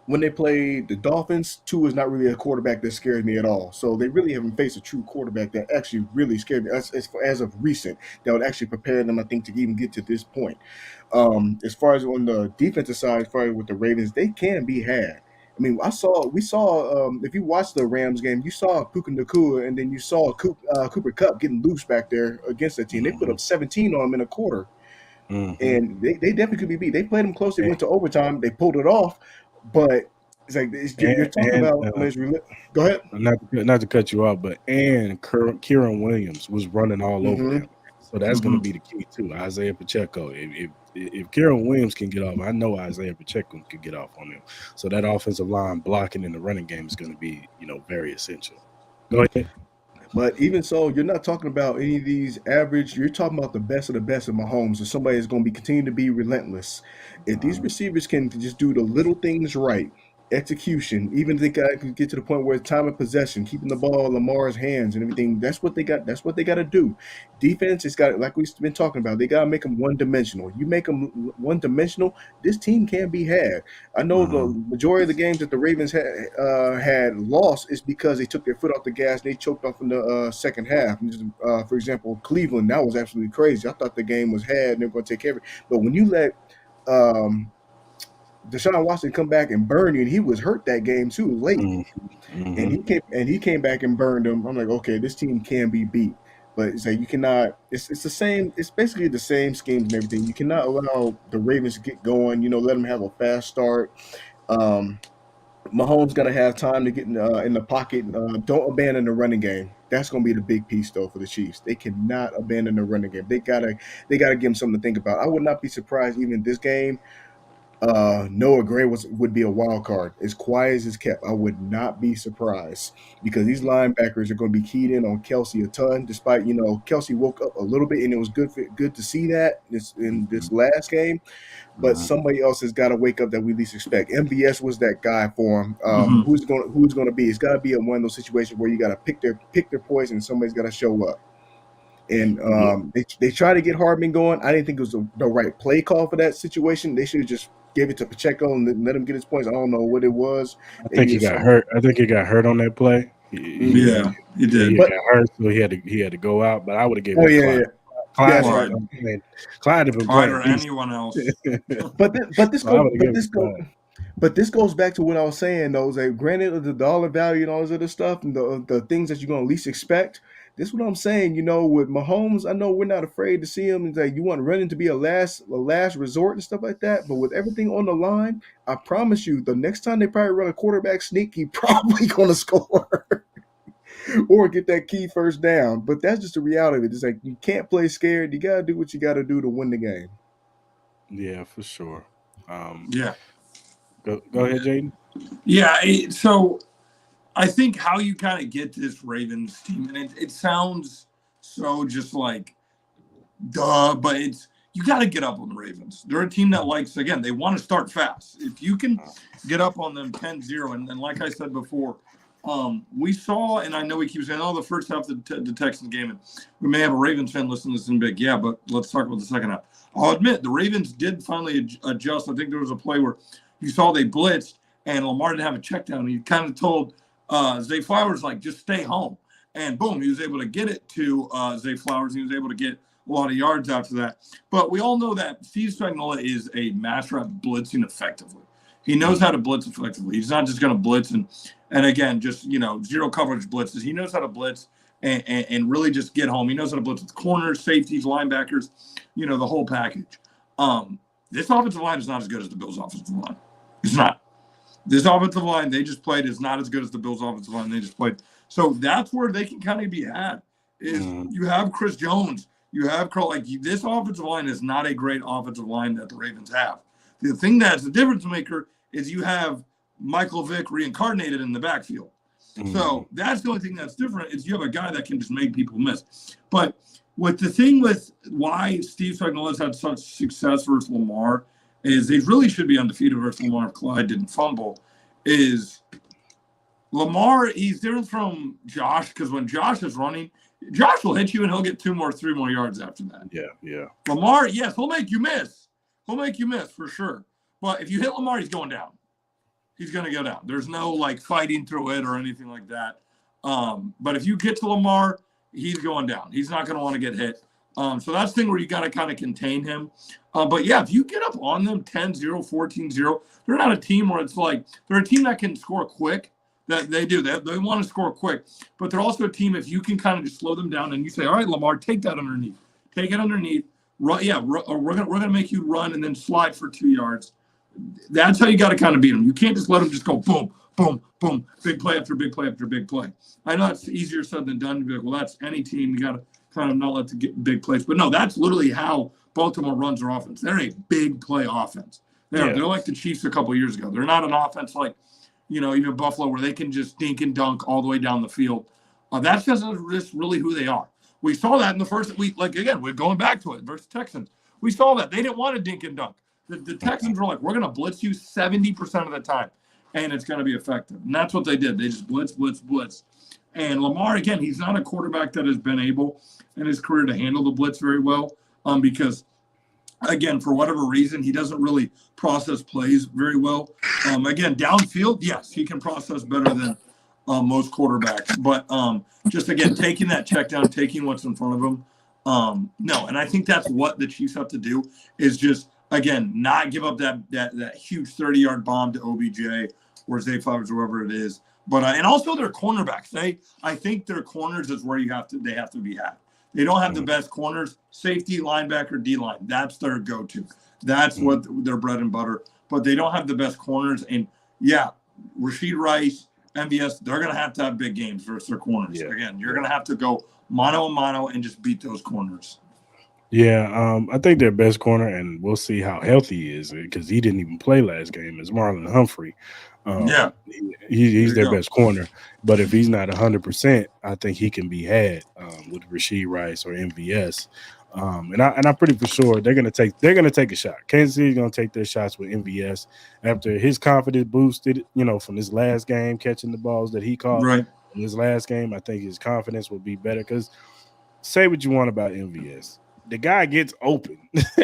when they played the Dolphins, Tua is not really a quarterback that scares me at all. So they really haven't faced a true quarterback that actually really scared me as of recent. That would actually prepare them, I think, to even get to this point. As far as on the defensive side, as far as with the Ravens, they can be had. I mean, we saw, if you watched the Rams game, you saw Puka Nakua, and then you saw Cooper Cup getting loose back there against that team. They put Mm-hmm. up 17 on them in a quarter, Mm-hmm. and they definitely could be beat. They played them close. They And went to overtime. They pulled it off, but it's like you're and, talking and about. Go ahead. not to cut you off, but Kieran Williams was running all over Hmm. them. So that's going to Hmm. be the key too. Isaiah Pacheco. If Kieran Williams can get off, I know Isaiah Pacheco can get off on him. So that offensive line blocking in the running game is going to be, very essential. Go ahead. But even so, you're not talking about any of these average. You're talking about the best of Mahomes, and somebody is going to be continue to be relentless. If these receivers can just do the little things right, execution, even if they can get to the point where it's time of possession, keeping the ball in Lamar's hands and everything, that's what they got. That's what they got to do. Defense has got, like we've been talking about, they got to make them one dimensional. You make them one dimensional, this team can be had. I know the Mhm. majority of the games that the Ravens had lost is because they took their foot off the gas and they choked off in the second half. For example, Cleveland, that was absolutely crazy. I thought the game was had and they were going to take care of it. But when you let um, Deshaun Watson come back and burn you, and he was hurt that game too late, Mhm. and Mhm. he came back and burned them. I'm like, okay, this team can be beat. But it's like you cannot. It's the same. It's basically the same schemes and everything. You cannot allow the Ravens to get going. Let them have a fast start. Um, Mahomes got to have time to get in the pocket. Don't abandon the running game. That's going to be the big piece, though, for the Chiefs. They cannot abandon the running game. They gotta give them something to think about. I would not be surprised even this game. Noah Gray would be a wild card. As quiet as it's kept, I would not be surprised because these linebackers are going to be keyed in on Kelsey a ton. Despite Kelsey woke up a little bit, and it was good to see that in Mhm. this last game, but Mhm. somebody else has got to wake up that we least expect. MVS was that guy for him. Hmm. Who's going to be? It's got to be one of those situations where you got to pick their poison, and somebody's got to show up. And they try to get Hardman going. I didn't think it was the right play call for that situation. They should have just gave it to Pacheco and let him get his points. I don't know what it was. I think he got hurt. I think he got hurt on that play. He did. He got hurt, so he had to go out. But I would have given it to Clyde. Clyde, Clyde had been playing or anyone else. But this goes back to what I was saying, though. Like, granted, the dollar value and all this other stuff, and the things that you're gonna least expect. This is what I'm saying. With Mahomes, I know we're not afraid to see him. And like, you want running to be a last resort and stuff like that. But with everything on the line, I promise you, the next time they probably run a quarterback sneak, he probably gonna score or get that key first down. But that's just the reality of it. It's like you can't play scared. You gotta do what you gotta do to win the game. Yeah, for sure. Yeah. Go ahead, Jayden. Yeah, so I think how you kind of get this Ravens team, and it sounds so just like duh, but you got to get up on the Ravens. They're a team that likes, again, they want to start fast. If you can get up on them 10-0, and like I said before, we saw, and I know we keep saying, the first half of the Texans game, and we may have a Ravens fan listening to this and be like, yeah, but let's talk about the second half. I'll admit, the Ravens did finally adjust. I think there was a play where you saw they blitzed, and Lamar didn't have a check down. He kind of told Zay Flowers, like, just stay home. And boom, he was able to get it to Zay Flowers. He was able to get a lot of yards after that. But we all know that Steve Spagnuolo is a master at blitzing effectively. He knows how to blitz effectively. He's not just going to blitz and again, just, zero coverage blitzes. He knows how to blitz and really just get home. He knows how to blitz with corners, safeties, linebackers, the whole package. This offensive line is not as good as the Bills' offensive line. It's not. This offensive line they just played is not as good as the Bills' offensive line they just played. So that's where they can kind of be had. Is you have Chris Jones, you have Carl. Like, this offensive line is not a great offensive line that the Ravens have. The thing that's the difference maker is you have Michael Vick reincarnated in the backfield. So that's the only thing that's different is you have a guy that can just make people miss. But the thing with why Steve Spagnuolo has had such success versus Lamar is they really should be undefeated versus Lamar if Clyde didn't fumble. Is Lamar, he's different from Josh, because when Josh is running, Josh will hit you and he'll get 3 more yards after that. Yeah. Lamar, yes, he'll make you miss. He'll make you miss for sure. But if you hit Lamar, he's going down. He's going to go down. There's no fighting through it or anything like that. But if you get to Lamar, he's going down. He's not going to want to get hit. So that's the thing where you got to kind of contain him. But yeah, if you get up on them 10-0, 14-0, they're not a team where it's like they're a team that can score quick. That they do. They want to score quick. But they're also a team if you can kind of just slow them down and you say, all right, Lamar, take that underneath. Take it underneath. Run, we're gonna make you run and then slide for 2 yards. That's how you got to kind of beat them. You can't just let them just go boom, boom, boom, big play after big play after big play. I know it's easier said than done to be like, well, that's any team. You got to kind of not let them get big plays. But no, that's literally how Baltimore runs their offense. They're a big play offense. They're like the Chiefs a couple of years ago. They're not an offense like, even Buffalo where they can just dink and dunk all the way down the field. That's just really who they are. We saw that in the first week. Like, again, we're going back to it versus Texans. We saw that. They didn't want to dink and dunk. The Texans were like, we're going to blitz you 70% of the time, and it's going to be effective. And that's what they did. They just blitz. And Lamar, again, he's not a quarterback that has been able in his career to handle the blitz very well because, again, for whatever reason, he doesn't really process plays very well. Again, downfield, yes, he can process better than most quarterbacks. But just, again, taking that check down, taking what's in front of him, no. And I think that's what the Chiefs have to do is just, again, not give up that huge 30-yard bomb to OBJ or Zay Flowers or whoever it is. But and also their cornerbacks. I think their corners is where they have to be at. They don't have the best corners. Safety, linebacker, D-line. That's their go-to. That's what their bread and butter. But they don't have the best corners. And, yeah, Rashid Rice, MVS, they're going to have big games versus their corners. Yeah. Again, you're going to have to go mano a mano and just beat those corners. Yeah, I think their best corner, and we'll see how healthy he is because he didn't even play last game, is Marlon Humphrey. He's their best corner. But if he's not 100%, I think he can be had with Rashid Rice or MVS. And I'm pretty for sure they're gonna take a shot. Kansas City's gonna take their shots with MVS after his confidence boosted, from his last game catching the balls that he caught. Right. In his last game, I think his confidence will be better because say what you want about MVS. The guy gets open.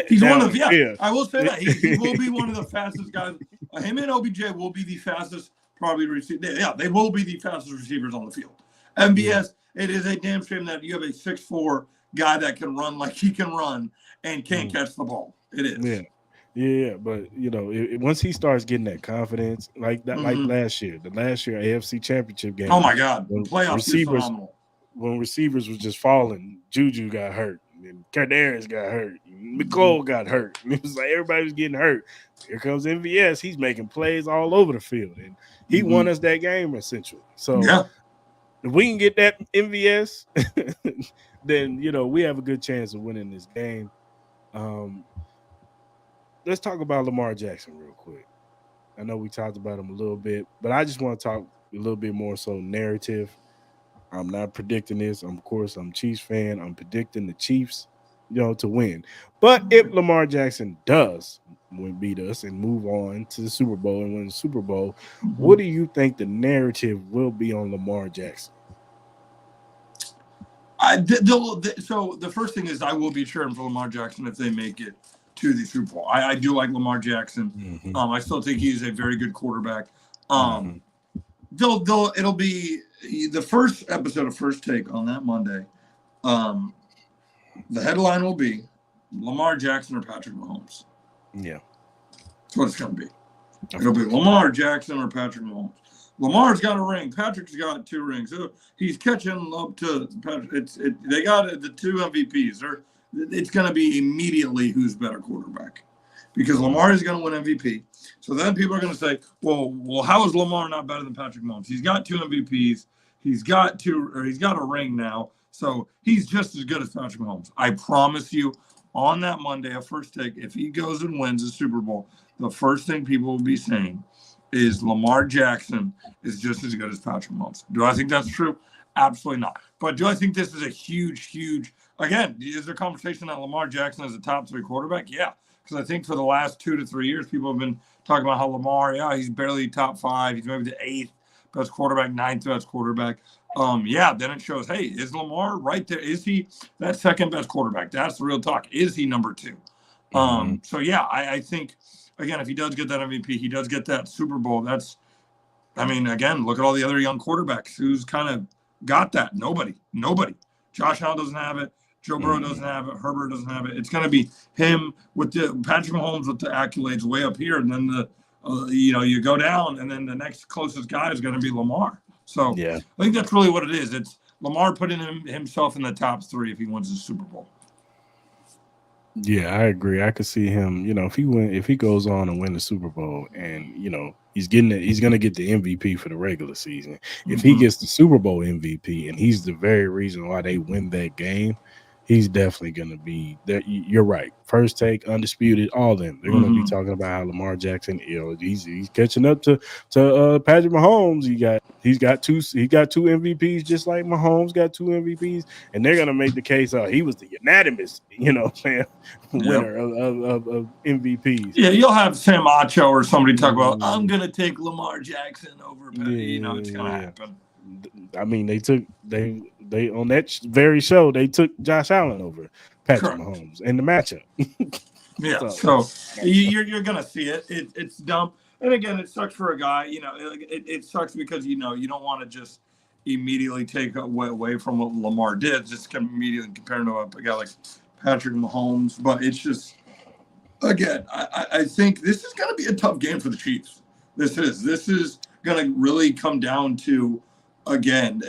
He's one down of the yeah. field. I will say that he will be one of the fastest guys. Him and OBJ will be the fastest probably receiver. Yeah, they will be the fastest receivers on the field. MVS, it is a damn shame that you have a 6'4" guy that can run like he can run and can't catch the ball. It is. Yeah. Yeah, but you know, once he starts getting that confidence, like that, like last year, the last year AFC Championship game. Oh my God, the playoffs was receivers, phenomenal. when receivers was just falling, Juju got hurt, and Kadarius got hurt, and McCole got hurt. And it was like everybody was getting hurt. Here comes MVS. He's making plays all over the field, and he won us that game essentially. So if we can get that MVS, then you know we have a good chance of winning this game. Let's talk about Lamar Jackson real quick. I know we talked about him a little bit, but I just want to talk a little bit more so narrative. I'm not predicting this. Of course, I'm a Chiefs fan. I'm predicting the Chiefs, you know, to win. But if Lamar Jackson does beat us and move on to the Super Bowl and win the Super Bowl, what do you think the narrative will be on Lamar Jackson? So the first thing is I will be cheering for Lamar Jackson if they make it to the Super Bowl. I do like Lamar Jackson. I still think he's a very good quarterback. It'll be the first episode of First Take on that Monday. The headline will be Lamar Jackson or Patrick Mahomes. Yeah. That's what it's going to be. It'll be Lamar Jackson or Patrick Mahomes. Lamar's got a ring. Patrick's got 2 rings. So he's catching up to Patrick. They got the 2 MVPs. It's going to be immediately who's better quarterback because Lamar is going to win MVP. So then people are going to say, well, how is Lamar not better than Patrick Mahomes? He's got 2 MVPs. He's got a ring now. So he's just as good as Patrick Mahomes. I promise you on that Monday, a First Take, if he goes and wins the Super Bowl, the first thing people will be saying is Lamar Jackson is just as good as Patrick Mahomes. Do I think that's true? Absolutely not. But do I think this is a huge, again, is there conversation that Lamar Jackson is a top 3 quarterback? Yeah. Because I think for the last 2 to 3 years, people have been talking about how Lamar, he's barely top 5. He's maybe the 8th best quarterback, 9th best quarterback. Then it shows, hey, is Lamar right there? Is he that 2nd best quarterback? That's the real talk. Is he number 2? I think, again, if he does get that MVP, he does get that Super Bowl. Again, look at all the other young quarterbacks who's kind of got that. Nobody. Josh Allen doesn't have it. Joe Burrow doesn't have it. Herbert doesn't have it. It's going to be him with the Patrick Mahomes with the accolades way up here, and then you go down, and then the next closest guy is going to be Lamar. So I think that's really what it is. It's Lamar putting himself in the top 3 if he wins the Super Bowl. Yeah, I agree. I could see him, if he goes on and win the Super Bowl and, he's going to get the MVP for the regular season. If he gets the Super Bowl MVP and he's the very reason why they win that game, he's definitely going to be there. You're right. First Take, Undisputed, all of them. They're going to be talking about how Lamar Jackson, he's catching up to Patrick Mahomes. He's got two MVPs just like Mahomes got 2 MVPs, and they're going to make the case he was the unanimous, winner of MVPs. Yeah, you'll have Sam Acho or somebody talk about I'm going to take Lamar Jackson over. It's going to happen. I mean, they on that very show they took Josh Allen over Patrick Mahomes in the matchup. So you're gonna see it. It's dumb, and again, it sucks for a guy. It sucks because you don't want to just immediately take away from what Lamar did, just immediately compare him to a guy like Patrick Mahomes. But it's just, again, I think this is gonna be a tough game for the Chiefs. This is gonna really come down to. Again,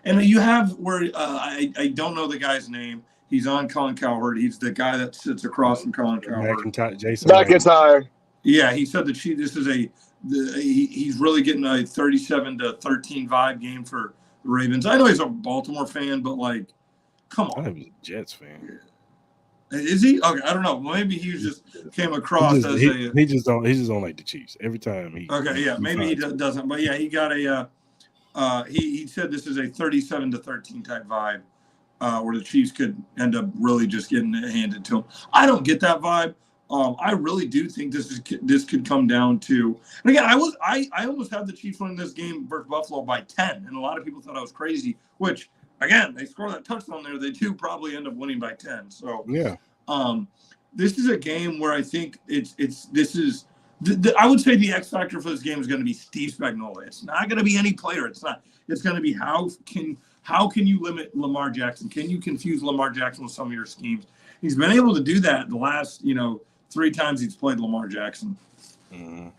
and you have where I don't know the guy's name. He's on Colin Cowherd. He's the guy that sits across from Colin Cowherd. Jason McIntyre. Yeah, he said that this is he's really getting a 37-13 vibe game for the Ravens. I know he's a Baltimore fan, but come on. I was a Jets fan. Is he? Okay, I don't know. Maybe he just came across he just don't like the Chiefs every time he. Okay, yeah, maybe he doesn't, but yeah, he got a. He said this is a 37-13 type vibe where the Chiefs could end up really just getting it handed to them. I don't get that vibe. I really do think this could come down to. And again, I almost had the Chiefs winning this game versus Buffalo by 10, and a lot of people thought I was crazy. Which again, they score that touchdown there, they do probably end up winning by 10. So, Yeah. this is a game where I think I would say the X factor for this game is going to be Steve Spagnuolo. It's not going to be any player. It's not. It's going to be how can you limit Lamar Jackson? Can you confuse Lamar Jackson with some of your schemes? He's been able to do that the last 3 times he's played Lamar Jackson. Mm-hmm.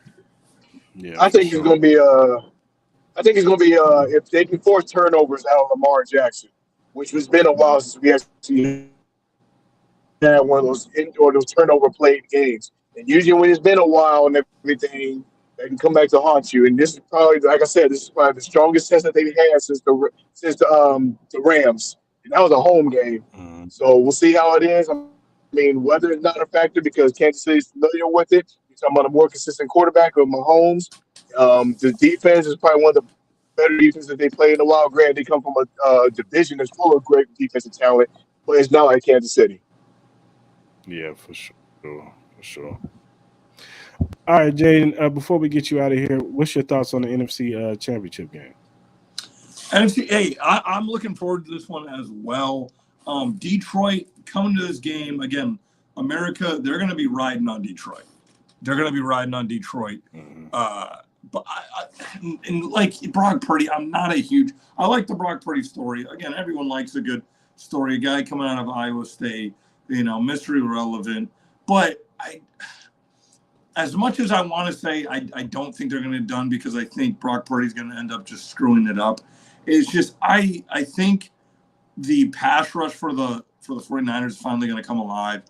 Yeah, I think he's going to be. I think he's going to be. If they can force turnovers out of Lamar Jackson, which has been a while since we actually had one of those turnover played games. And usually when it's been a while and everything, they can come back to haunt you. And this is probably, like I said, this is probably the strongest test that they've had since the Rams. And that was a home game. Mm-hmm. So we'll see how it is. I mean, weather is not a factor because Kansas City is familiar with it. You're talking about a more consistent quarterback with Mahomes. The defense is probably one of the better defenses that they play in a while. Granted, they come from a division that's full of great defensive talent, but it's not like Kansas City. Yeah, for sure. For sure. All right, Jayden, before we get you out of here, what's your thoughts on the NFC Championship game? NFC, hey, I'm looking forward to this one as well. Detroit coming to this game again. America, they're going to be riding on Detroit. Mm-hmm. But and like Brock Purdy, I like the Brock Purdy story. Again, everyone likes a good story. A guy coming out of Iowa State, mystery relevant. But as much as I want to say I don't think they're going to get done because I think Brock Purdy's going to end up just screwing it up. It's just I think the pass rush for the 49ers is finally going to come alive.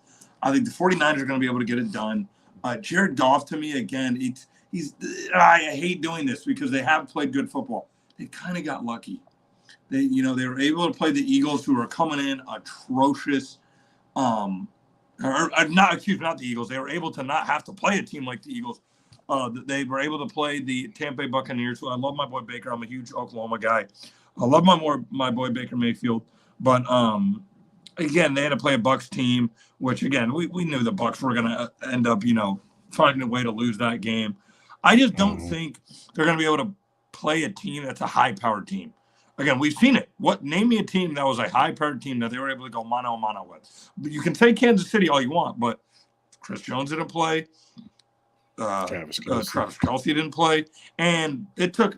I think the 49ers are going to be able to get it done. Jared Goff, to me, again, I hate doing this because they have played good football. They kind of got lucky. They were able to play the Eagles, who are coming in atrocious. Not the Eagles. They were able to not have to play a team like the Eagles. They were able to play the Tampa Bay Buccaneers, who I love my boy Baker. I'm a huge Oklahoma guy. I love my boy Baker Mayfield. But again, they had to play a Bucs team, which again we knew the Bucs were going to end up finding a way to lose that game. I just don't think they're going to be able to play a team that's a high-powered team. Again, we've seen it. Name me a team that was a high-powered team that they were able to go mano-a-mano with. But you can say Kansas City all you want, but Chris Jones didn't play. Travis Kelce didn't play. And it took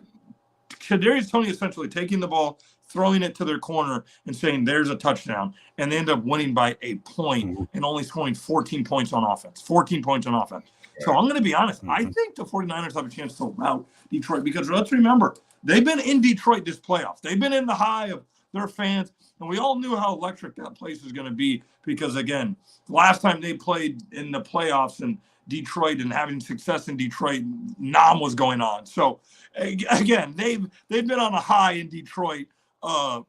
Kadarius Toney essentially taking the ball, throwing it to their corner, and saying, there's a touchdown. And they end up winning by a point and only scoring 14 points on offense. 14 points on offense. So I'm going to be honest. I think the 49ers have a chance to rout Detroit because let's remember, they've been in Detroit this playoffs. They've been in the high of their fans, and we all knew how electric that place was going to be because, again, last time they played in the playoffs in Detroit and having success in Detroit, Nam was going on. So, again, they've been on a high in Detroit,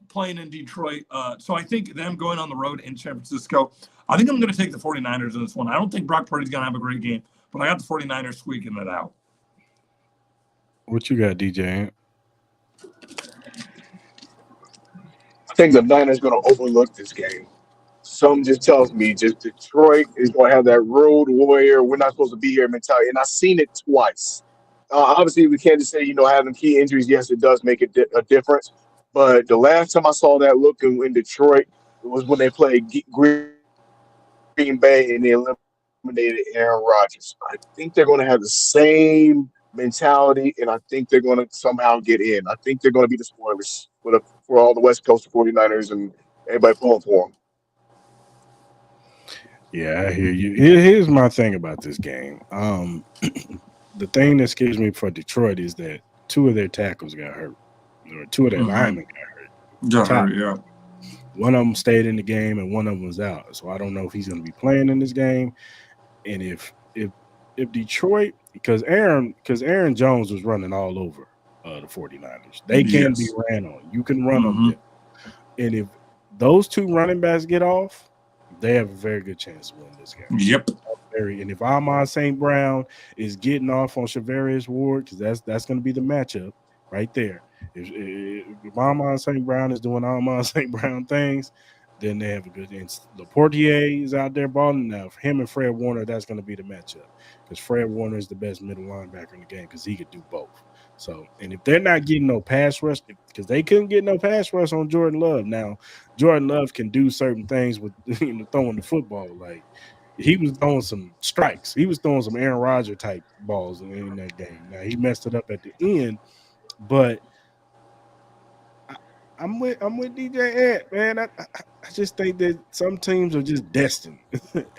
playing in Detroit. So I think them going on the road in San Francisco, I think I'm going to take the 49ers in this one. I don't think Brock Purdy's going to have a great game, but I got the 49ers squeaking it out. What you got, DJ? I think the Niners going to overlook this game. Something just tells me Detroit is going to have that road warrior, we're not supposed to be here mentality. And I've seen it twice. Obviously, we can't just say, having key injuries, yes, it does make a difference. But the last time I saw that look in Detroit, it was when they played Green Bay and they eliminated Aaron Rodgers. I think they're going to have the same mentality, and I think they're going to somehow get in. I think they're going to be the spoilers for all the West Coast 49ers and everybody pulling for them. Yeah, I hear you. Here's my thing about this game. The thing that scares me for Detroit is that 2 of their tackles got hurt, or 2 of their linemen got hurt. Yeah. One of them stayed in the game, and one of them was out. So I don't know if he's going to be playing in this game. And if Detroit, because Aaron Jones was running all over the 49ers, they can be ran on. You can run them, and if those 2 running backs get off, they have a very good chance to win this game. Yep. And if Amon St. Brown is getting off on Charvarius Ward, because that's going to be the matchup right there. If Amon St. Brown is doing Amon St. Brown things, then they have a good chance. LaPortier is out there balling now. For him and Fred Warner, that's going to be the matchup because Fred Warner is the best middle linebacker in the game because he could do both. So, and if they're not getting no pass rush, because they couldn't get no pass rush on Jordan Love. Now, Jordan Love can do certain things with throwing the football. Like he was throwing some strikes. He was throwing some Aaron Rodgers type balls in that game. Now he messed it up at the end, but I, I'm with DJ Ant, man. I just think that some teams are just destined,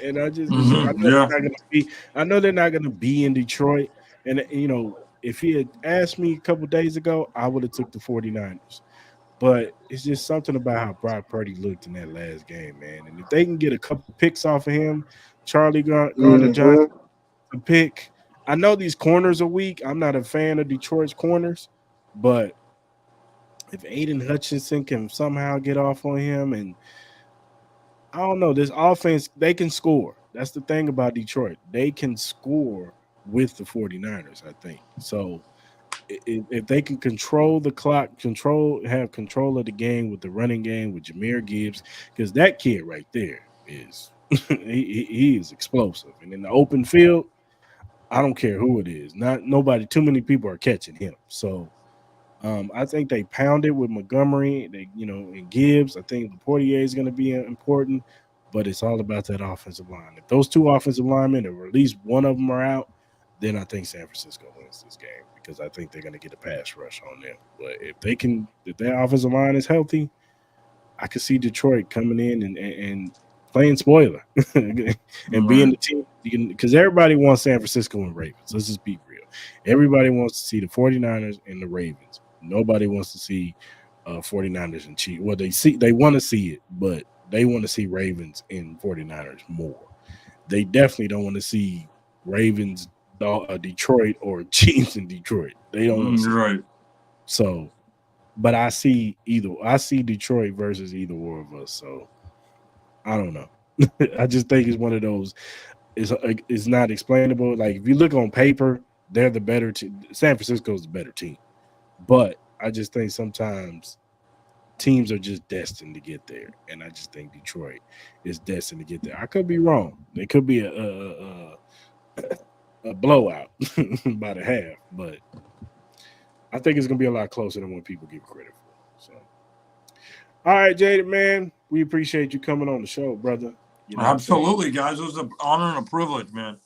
and I know Yeah. they're not gonna be. I know they're not gonna be in Detroit, and if he had asked me a couple days ago, I would have took the 49ers. But it's just something about how Brock Purdy looked in that last game, man. And if they can get a couple picks off of him, Charlie Garner Johnson Mm-hmm. to pick. I know these corners are weak. I'm not a fan of Detroit's corners, but if Aiden Hutchinson can somehow get off on him, and I don't know, this offense, they can score. That's the thing about Detroit. They can score with the 49ers, I think. So if they can control the clock, have control of the game with the running game with Jameer Gibbs, because that kid right there is he is explosive. And in the open field, I don't care who it is. Not nobody, too many people are catching him. So I think they pounded with Montgomery, and Gibbs. I think Portier is going to be important, but it's all about that offensive line. If those two offensive linemen, or at least one of them, are out, then I think San Francisco wins this game because I think they're going to get a pass rush on them. But if their offensive line is healthy, I could see Detroit coming in and playing spoiler and being Right. the team because everybody wants San Francisco and Ravens. Let's just be real. Everybody wants to see the 49ers and the Ravens. Nobody wants to see 49ers and Chiefs. Well, they want to see it, but they want to see Ravens and 49ers more. They definitely don't want to see Ravens, Detroit, or Chiefs in Detroit. They don't want to see. Right. So, but I see either. I see Detroit versus either one of us. So I don't know. I just think it's one of those. It's not explainable. Like if you look on paper, they're the better team. San Francisco's the better team, but I just think sometimes teams are just destined to get there, and I just think Detroit is destined to get there. I could be wrong. It could be a blowout by the half, but I think it's gonna be a lot closer than what people give credit for. So, all right, Jayden, man, we appreciate you coming on the show, brother. You know what I'm saying? Absolutely, guys. It was an honor and a privilege, man.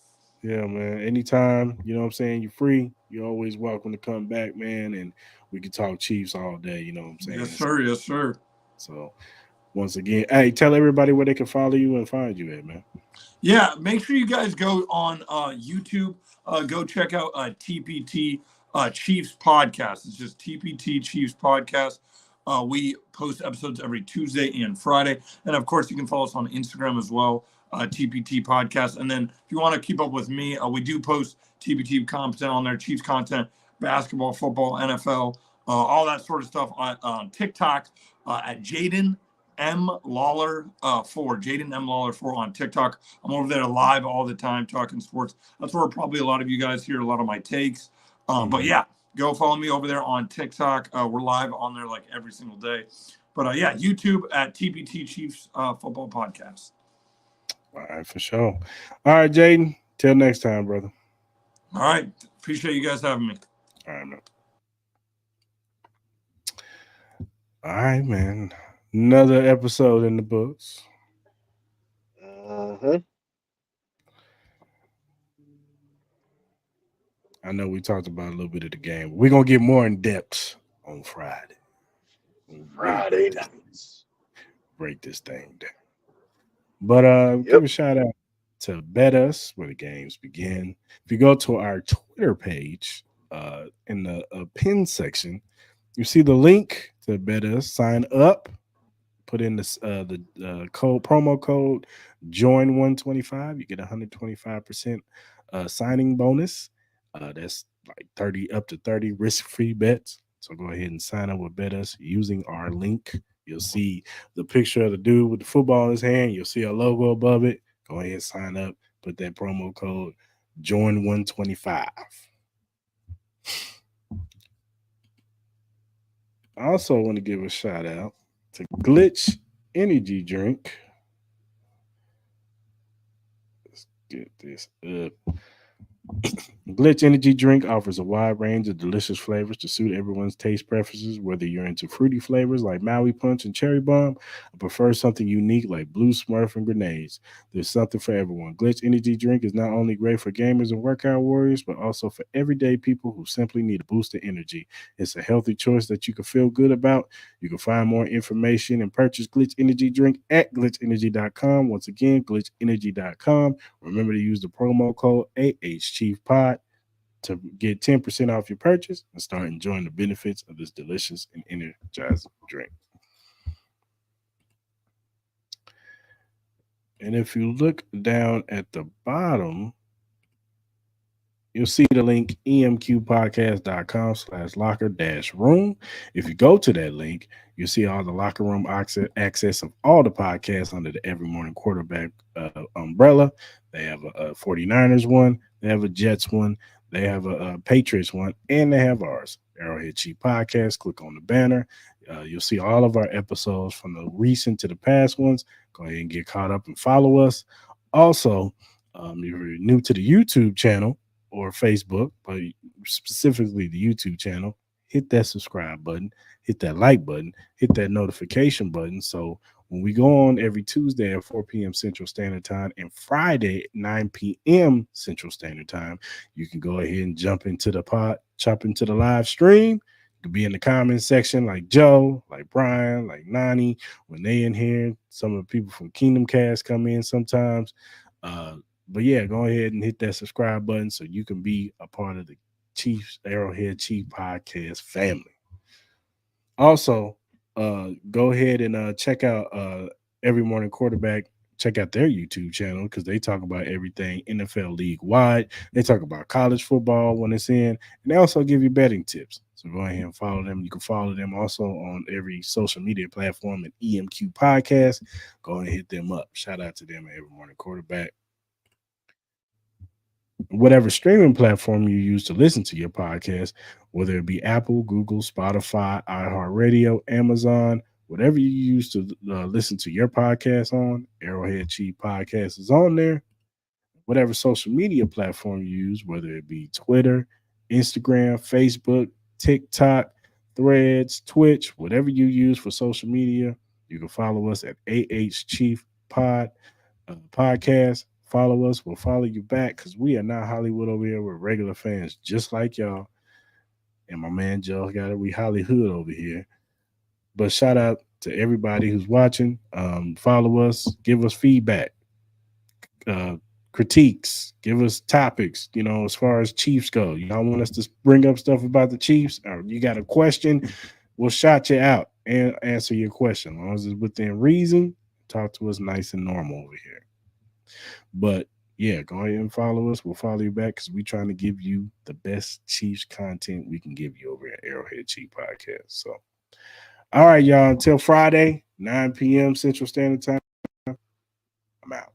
Yeah, man. Anytime, you know what I'm saying, you're free. You're always welcome to come back, man, and we can talk Chiefs all day. You know what I'm Yes, saying? sir. Yes, sir. So once again, hey, tell everybody where they can follow you and find you at, man. Yeah, make sure you guys go on YouTube. Go check out TPT Chiefs podcast. It's just TPT Chiefs podcast. We post episodes every Tuesday and Friday, and of course, you can follow us on Instagram as well. TPT podcast, and then if you want to keep up with me, we do post TPT content on there, Chiefs content, basketball, football, NFL, all that sort of stuff on TikTok at Jayden M Lolar 4, Jayden M Lolar 4 on TikTok. I'm over there live all the time talking sports. That's where probably a lot of you guys hear a lot of my takes. But yeah, go follow me over there on TikTok. We're live on there like every single day. But yeah, YouTube at TPT Chiefs Football Podcast. All right, for sure. All right, Jayden. Till next time, brother. All right. Appreciate you guys having me. All right, man. All right, man. Another episode in the books. Mm-hmm. I know we talked about a little bit of the game. We're gonna get more in depth on Friday. Friday nights. Break this thing down. But give Yep. a shout out to Bet Us where the games begin. If you go to our Twitter page, in the pin section, you see the link to Bet Us. Sign up. Put in the code promo code join 125. You get 125% signing bonus. That's like 30 up to 30 risk-free bets. So go ahead and sign up with Bet Us using our link. You'll see the picture of the dude with the football in his hand. You'll see a logo above it. Go ahead and sign up. Put that promo code join 125. I also want to give a shout out to Glitch Energy Drink. Let's get this up. Glitch Energy Drink offers a wide range of delicious flavors to suit everyone's taste preferences, whether you're into fruity flavors like Maui Punch and Cherry Bomb, or prefer something unique like Blue Smurf and Grenades. There's something for everyone. Glitch Energy Drink is not only great for gamers and workout warriors, but also for everyday people who simply need a boost of energy. It's a healthy choice that you can feel good about. You can find more information and purchase Glitch Energy Drink at glitchenergy.com. Once again, glitchenergy.com. Remember to use the promo code AHChiefPod to get 10% off your purchase and start enjoying the benefits of this delicious and energizing drink. And if you look down at the bottom, you'll see the link emqpodcast.com/locker room. If you go to that link, you'll see all the locker room access of all the podcasts under the Every Morning Quarterback umbrella. They have a 49ers one, they have a Jets one, they have a Patriots one, and they have ours, Arrowhead Chief Podcast. Click on the banner. You'll see all of our episodes from the recent to the past ones. Go ahead and get caught up and follow us. Also, if you're new to the YouTube channel, or Facebook, but specifically the YouTube channel, hit that subscribe button, hit that like button, hit that notification button. So when we go on every Tuesday at 4 p.m. Central Standard Time and Friday at 9 p.m. Central Standard Time, you can go ahead and chop into the live stream. You can be in the comment section like Joe, like Brian, like Nani. When they in here, some of the people from Kingdom Cast come in sometimes. But yeah, go ahead and hit that subscribe button so you can be a part of the Chiefs Arrowhead Chief Podcast family. Also, go ahead and check out Every Morning Quarterback. Check out their YouTube channel because they talk about everything NFL league wide. They talk about college football when it's in, and they also give you betting tips. So go ahead and follow them. You can follow them also on every social media platform at EMQ Podcast. Go ahead and hit them up. Shout out to them at Every Morning Quarterback. Whatever streaming platform you use to listen to your podcast, whether it be Apple, Google, Spotify, iHeartRadio, Amazon, whatever you use to listen to your podcast on, Arrowhead Chief Podcast is on there. Whatever social media platform you use, whether it be Twitter, Instagram, Facebook, TikTok, Threads, Twitch, whatever you use for social media, you can follow us at Chief Pod podcast. Follow us. We'll follow you back because we are not Hollywood over here. We're regular fans just like y'all. And my man Joe got it. We Hollywood over here. But shout out to everybody who's watching. Follow us. Give us feedback, critiques. Give us topics. As far as Chiefs go, y'all want us to bring up stuff about the Chiefs, or you got a question, we'll shout you out and answer your question. As long as it's within reason, talk to us nice and normal over here. But yeah, go ahead and follow us. We'll follow you back because we're trying to give you the best Chiefs content we can give you over at Arrowhead Chief Podcast. So, all right, y'all. Until Friday, 9 p.m. Central Standard Time. I'm out.